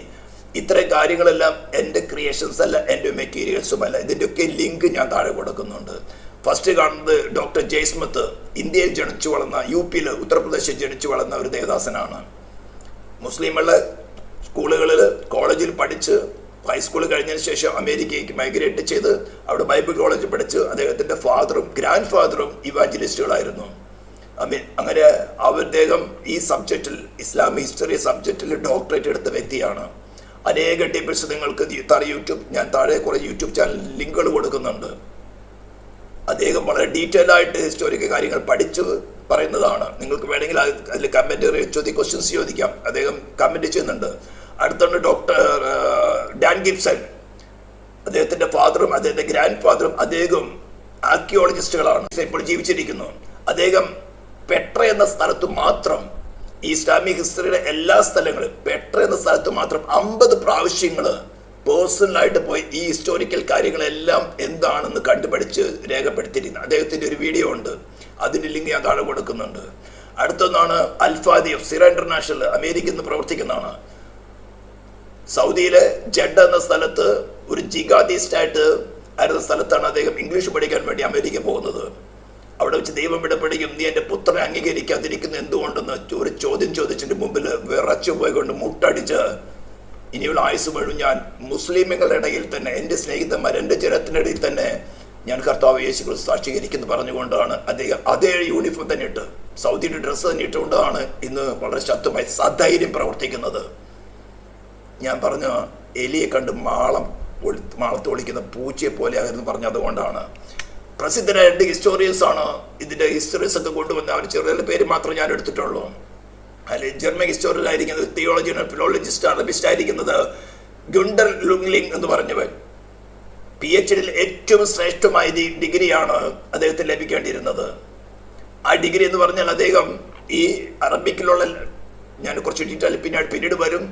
ഇത്തരം കാര്യങ്ങളെല്ലാം എൻ്റെ ക്രിയേഷൻസ് അല്ല, എൻ്റെ മെറ്റീരിയൽസും അല്ല. ഇതിൻ്റെയൊക്കെ ലിങ്ക് ഞാൻ താഴെ കൊടുക്കുന്നുണ്ട്. ഫസ്റ്റ് കാണുന്നത് ഡോക്ടർ ജയ്സ്മിത്ത്, ഇന്ത്യയിൽ ജനിച്ചു വളർന്ന, UP ഉത്തർപ്രദേശിൽ ജനിച്ചു വളർന്ന ഒരു ദേവദാസനാണ്. മുസ്ലിമുകളുടെ സ്കൂളുകളിൽ, കോളേജിൽ പഠിച്ച് ഹൈസ്കൂൾ കഴിഞ്ഞതിന് ശേഷം അമേരിക്കയ്ക്ക് മൈഗ്രേറ്റ് ചെയ്ത് അവിടെ ബൈബിൾ കോളേജിൽ പഠിച്ച് അദ്ദേഹത്തിൻ്റെ ഫാദറും ഗ്രാൻഡ് ഫാദറും ഇവാഞ്ചലിസ്റ്റുകളായിരുന്നു. അങ്ങനെ അദ്ദേഹം ഈ സബ്ജക്റ്റിൽ, ഇസ്ലാമിക് ഹിസ്റ്ററി സബ്ജക്റ്റിൽ ഡോക്ടറേറ്റ് എടുത്ത വ്യക്തിയാണ്. അനേക ഡിബേറ്റ്സ് നിങ്ങൾക്ക് ഞാൻ താഴെ കുറേ യൂട്യൂബ് ചാനൽ ലിങ്കുകൾ കൊടുക്കുന്നുണ്ട്. അദ്ദേഹം വളരെ ഡീറ്റെയിൽ ആയിട്ട് ഹിസ്റ്റോറിക്കൽ കാര്യങ്ങൾ പഠിച്ച് പറയുന്നതാണ്. നിങ്ങൾക്ക് വേണമെങ്കിൽ അതിൽ കമൻറ്റ് ക്വസ്റ്റ്യൻസ് ചോദിക്കാം. അദ്ദേഹം കമൻറ്റ് ചെയ്യുന്നുണ്ട്. അടുത്തുണ്ട് ഡോക്ടർ ഡാൻ ഗിബ്സൺ. അദ്ദേഹത്തിൻ്റെ ഫാദറും അദ്ദേഹത്തിൻ്റെ ഗ്രാൻഡ് ഫാദറും അദ്ദേഹം ആർക്കിയോളജിസ്റ്റുകളാണ്, ഇപ്പോൾ ജീവിച്ചിരിക്കുന്നു. അദ്ദേഹം പെട്ര എന്ന സ്ഥലത്ത് മാത്രം, ഈ ഇസ്ലാമിക് ഹിസ്റ്ററിയുടെ എല്ലാ സ്ഥലങ്ങളും പെട്ര എന്ന സ്ഥലത്ത് മാത്രം 50 പ്രാവശ്യങ്ങൾ പേഴ്സണലായിട്ട് പോയി ഈ ഹിസ്റ്റോറിക്കൽ കാര്യങ്ങളെല്ലാം എന്താണെന്ന് കണ്ടുപിടിച്ച് രേഖപ്പെടുത്തിയിരിക്കുന്നത്. അദ്ദേഹത്തിൻ്റെ ഒരു വീഡിയോ ഉണ്ട്, അതിൻ്റെ ലിങ്ക് ഞാൻ താഴെ കൊടുക്കുന്നുണ്ട്. അടുത്തൊന്നാണ് അൽഫാദിയഫ്, സിറ ഇന്റർനാഷണൽ, അമേരിക്കയിൽ നിന്ന് പ്രവർത്തിക്കുന്നതാണ്. സൗദിയിലെ ജഡ എന്ന സ്ഥലത്ത് ഒരു ജിഗാദിസ്റ്റായിട്ട് ആയിരുന്ന സ്ഥലത്താണ് അദ്ദേഹം ഇംഗ്ലീഷ് പഠിക്കാൻ വേണ്ടി അമേരിക്ക പോകുന്നത്. അവിടെ വെച്ച് ദൈവം ഇടപെടുകയും നീ എൻ്റെ പുത്രനെ അംഗീകരിക്കാതിരിക്കുന്ന എന്തുകൊണ്ടെന്ന് ഒരു ചോദ്യം ചോദിച്ചതിൻ്റെ മുമ്പിൽ വിറച്ചു പോയിക്കൊണ്ട് മുട്ടടിച്ച് ഇനിയുള്ള ആയുസ് മുഴുവൻ ഞാൻ മുസ്ലിമുകളുടെ ഇടയിൽ തന്നെ, എൻ്റെ സ്നേഹിതന്മാർ, എൻ്റെ ജനത്തിനിടയിൽ തന്നെ ഞാൻ കർത്താവ് യേശു ക്രിസ്തു സാക്ഷീകരിക്കുന്നു പറഞ്ഞുകൊണ്ടാണ് അദ്ദേഹം അതേ യൂണിഫോം തന്നെ ഇട്ട്, സൗദിയുടെ ഡ്രസ്സ് തന്നെ ഇട്ടുകൊണ്ടാണ് ഇന്ന് വളരെ ശക്തമായി സധൈര്യം പ്രവർത്തിക്കുന്നത്. ഞാൻ പറഞ്ഞ എലിയെ കണ്ട് മാളത്ത് ഒളിക്കുന്ന പൂച്ചയെ പോലെ ആയിരുന്നു പറഞ്ഞതുകൊണ്ടാണ്. പ്രസിദ്ധരായ 2 ഹിസ്റ്റോറിയൻസ് ആണ് ഇതിൻ്റെ ഹിസ്റ്ററീസ് ഒക്കെ കൊണ്ടുവന്ന്. അവർ ചെറിയ പേര് മാത്രമേ ഞാൻ എടുത്തിട്ടുള്ളൂ. അതിൽ ജർമ്മൻ ഹിസ്റ്റോറിയനായിരിക്കുന്നത്, തിയോളജിയൻ ഫിലോളജിസ്റ്റ്, അറബിസ്റ്റ് ആയിരിക്കുന്നത് ഗുണ്ടർ ലുങ്ലിംഗ് എന്ന് പറഞ്ഞവൻ. PhD ഏറ്റവും ശ്രേഷ്ഠമായ ഡിഗ്രിയാണ് അദ്ദേഹത്തിന് ലഭിക്കേണ്ടിയിരുന്നത്. ആ ഡിഗ്രി എന്ന് പറഞ്ഞാൽ അദ്ദേഹം ഈ അറബിക്കിലുള്ള, ഞാൻ കുറച്ച് ഡീറ്റെയിൽ പിന്നീട് വരും,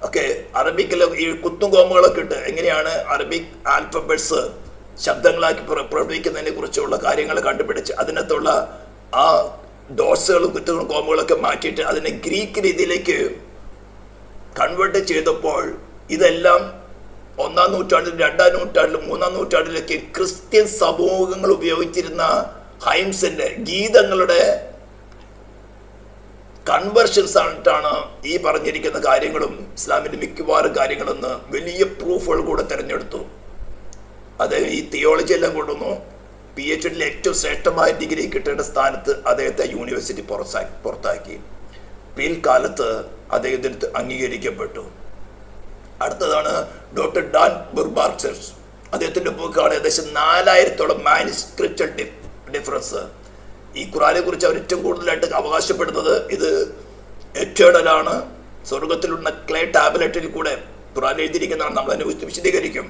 ഓക്കെ, അറബിക്കിൽ ഈ കുത്തും കോമുകളൊക്കെ ഇട്ട് എങ്ങനെയാണ് അറബിക് ആൽഫബറ്റ്സ് ശബ്ദങ്ങളാക്കി പ്രവർത്തിക്കുന്നതിനെ കുറിച്ചുള്ള കാര്യങ്ങൾ കണ്ടുപിടിച്ച് അതിനകത്തുള്ള ആ ഡോസുകളും കുത്തുകളും കോമുകളൊക്കെ മാറ്റിയിട്ട് അതിനെ ഗ്രീക്ക് രീതിയിലേക്ക് കൺവേർട്ട് ചെയ്തപ്പോൾ ഇതെല്ലാം 1-ാം നൂറ്റാണ്ടിൽ, 2-ാം നൂറ്റാണ്ടിലും 3-ാം നൂറ്റാണ്ടിലൊക്കെ ക്രിസ്ത്യൻ സമൂഹങ്ങൾ ഉപയോഗിച്ചിരുന്ന ഹൈംസിന്റെ ഗീതങ്ങളുടെ കൺവേർഷൻസ് ആയിട്ടാണ് ഈ പറഞ്ഞിരിക്കുന്ന കാര്യങ്ങളും ഇസ്ലാമിന്റെ മിക്കവാറും കാര്യങ്ങളെന്ന് വലിയ പ്രൂഫുകൾ കൂടെ തിരഞ്ഞെടുത്തു. അത് ഈ തിയോളജി എല്ലാം കൊണ്ടുവന്നു. PhD ഏറ്റവും ശ്രേഷ്ഠമായ ഡിഗ്രി കിട്ടേണ്ട സ്ഥാനത്ത് അദ്ദേഹത്തെ യൂണിവേഴ്സിറ്റി പുറത്താക്കി. പിൽക്കാലത്ത് അദ്ദേഹത്തിന് അംഗീകരിക്കപ്പെട്ടു. അടുത്തതാണ് ഡോക്ടർ ഡാൻ ബുർബാർച്ചേഴ്സ്. അദ്ദേഹത്തിൻ്റെ ബുക്കാണ് ഏകദേശം 4000-ഓളം മാനുസ്ക്രിപ്റ്റൽ ഡിഫറൻസ്. ഈ ഖുറാനെ കുറിച്ച് അവർ ഏറ്റവും കൂടുതലായിട്ട് അവകാശപ്പെടുന്നത് ഇത് എറ്റേണലാണ്, സ്വർഗത്തിലുള്ള ക്ലേ ടാബ്ലറ്റിൽ കൂടെ ഖുറാൻ എഴുതിയിരിക്കുന്നതാണ്. നമ്മൾ അതിനെ വിശദീകരിക്കും.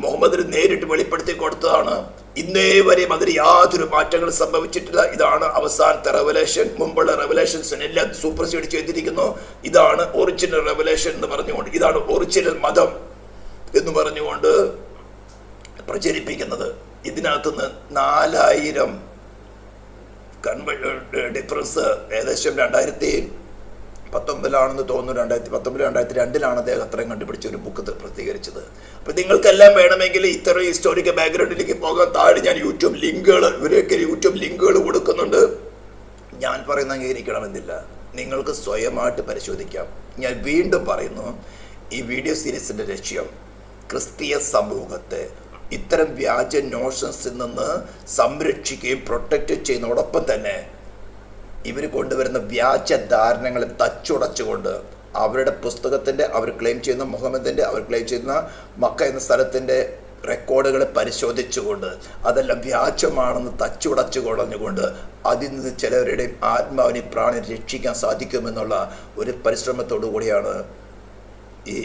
മുഹമ്മദിന് നേരിട്ട് വെളിപ്പെടുത്തി കൊടുത്തതാണ്. ഇന്നേ വരെയും അതിന് യാതൊരു മാറ്റങ്ങളും സംഭവിച്ചിട്ടില്ല. ഇതാണ് അവസാനത്തെ റെവലേഷൻ. മുമ്പുള്ള റെവലേഷൻസിനെല്ലാം സൂപ്പർസീഡ് ചെയ്തിരിക്കുന്നു. ഇതാണ് ഒറിജിനൽ റെവലേഷൻ എന്ന് പറഞ്ഞുകൊണ്ട്, ഇതാണ് ഒറിജിനൽ മതം എന്ന് പറഞ്ഞുകൊണ്ട് പ്രചരിപ്പിക്കുന്നത്. ഇതിനകത്തുനിന്ന് 4000 ഡിഫറൻസ് ഏകദേശം 2019 തോന്നുന്നു, 2019-2002 അദ്ദേഹം അത്രയും കണ്ടുപിടിച്ച ഒരു ബുക്ക് പ്രസിദ്ധീകരിച്ചത്. അപ്പം നിങ്ങൾക്കെല്ലാം വേണമെങ്കിൽ ഇത്തരം ഹിസ്റ്റോറിക്കൽ ബാക്ക്ഗ്രൗണ്ടിലേക്ക് പോകാൻ താഴെ ഞാൻ യൂട്യൂബ് ലിങ്കുകൾ കൊടുക്കുന്നുണ്ട്. ഞാൻ പറയുന്ന അംഗീകരിക്കണമെന്നില്ല, നിങ്ങൾക്ക് സ്വയമായിട്ട് പരിശോധിക്കാം. ഞാൻ വീണ്ടും പറയുന്നു, ഈ വീഡിയോ സീരീസിൻ്റെ ലക്ഷ്യം ക്രിസ്തീയ സമൂഹത്തെ ഇത്തരം വ്യാജ നോഷൻസിൽ നിന്ന് സംരക്ഷിക്കുകയും പ്രൊട്ടക്റ്റ് ചെയ്യുന്നതോടൊപ്പം തന്നെ ഇവർ കൊണ്ടുവരുന്ന വ്യാജ ധാരണകളെ തച്ചുടച്ചുകൊണ്ട് അവരുടെ പുസ്തകത്തിൻ്റെ, അവർ ക്ലെയിം ചെയ്യുന്ന മുഹമ്മദിൻ്റെ, അവർ ക്ലെയിം ചെയ്യുന്ന മക്ക എന്ന സ്ഥലത്തിൻ്റെ റെക്കോർഡുകൾ പരിശോധിച്ചുകൊണ്ട് അതെല്ലാം വ്യാജമാണെന്ന് തച്ചുടച്ചു കളഞ്ഞുകൊണ്ട് അതിൽ നിന്ന് ചിലവരുടെയും ആത്മാവിനെ പ്രാണനെ രക്ഷിക്കാൻ സാധിക്കുമെന്നുള്ള ഒരു പരിശ്രമത്തോടു കൂടിയാണ് ഈ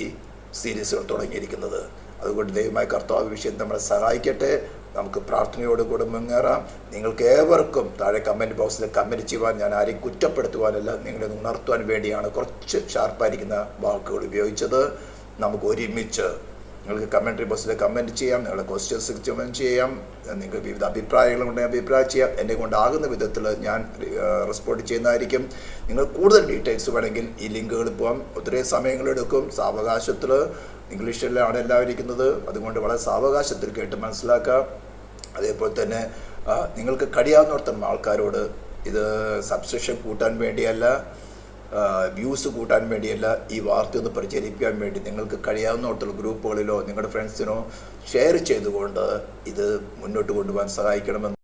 സീരീസുകൾ തുടങ്ങിയിരിക്കുന്നത്. അതുകൊണ്ട് ദൈവമായ കർത്താവ് വിഷയം നമ്മളെ സഹായിക്കട്ടെ. നമുക്ക് പ്രാർത്ഥനയോടുകൂടെ മുന്നേറാം. നിങ്ങൾക്ക് ഏവർക്കും താഴെ കമൻറ്റ് ബോക്സിൽ കമൻറ്റ് ചെയ്യുവാൻ, ഞാൻ ആരെയും കുറ്റപ്പെടുത്തുവാനല്ല, നിങ്ങളെ ഉണർത്തുവാൻ വേണ്ടിയാണ് കുറച്ച് ഷാർപ്പായിരിക്കുന്ന വാക്കുകൾ ഉപയോഗിച്ചത്. നമുക്ക് ഒരുമിച്ച് നിങ്ങൾക്ക് കമൻട്രി ബോക്സിൽ കമൻറ്റ് ചെയ്യാം, നിങ്ങളുടെ ക്വസ്റ്റ്യൻസ് കമൻറ്റ് ചെയ്യാം, നിങ്ങൾക്ക് വിവിധ അഭിപ്രായങ്ങളുണ്ടെങ്കിൽ അഭിപ്രായം ചെയ്യാം. എന്നെ കൊണ്ടാകുന്ന വിധത്തിൽ ഞാൻ റെസ്പോണ്ട് ചെയ്യുന്നതായിരിക്കും. നിങ്ങൾ കൂടുതൽ ഡീറ്റെയിൽസ് വേണമെങ്കിൽ ഈ ലിങ്കുകളിൽ പോകാം. ഒത്തിരി സമയങ്ങളെടുക്കും. സാവകാശത്തിൽ ഇംഗ്ലീഷിലാണ് എല്ലാം ഇരിക്കുന്നത്, അതുകൊണ്ട് വളരെ സാവകാശത്തിൽ കേട്ട് മനസ്സിലാക്കാം. അതേപോലെ തന്നെ നിങ്ങൾക്ക് കഴിയാവുന്നിടത്തോളം ആൾക്കാരോട് ഇത് സബ്സ്ക്രിപ്ഷൻ കൂട്ടാൻ വേണ്ടിയല്ല, വ്യൂസ് കൂട്ടാൻ വേണ്ടിയല്ല, ഈ വാർത്ത ഒന്ന് പ്രചരിപ്പിക്കാൻ വേണ്ടി നിങ്ങൾക്ക് കഴിയാവുന്നിടത്തോളം ഗ്രൂപ്പുകളിലോ നിങ്ങളുടെ ഫ്രണ്ട്സിനോ ഷെയർ ചെയ്തുകൊണ്ട് ഇത് മുന്നോട്ട് കൊണ്ടുപോകാൻ സഹായിക്കണമെന്ന്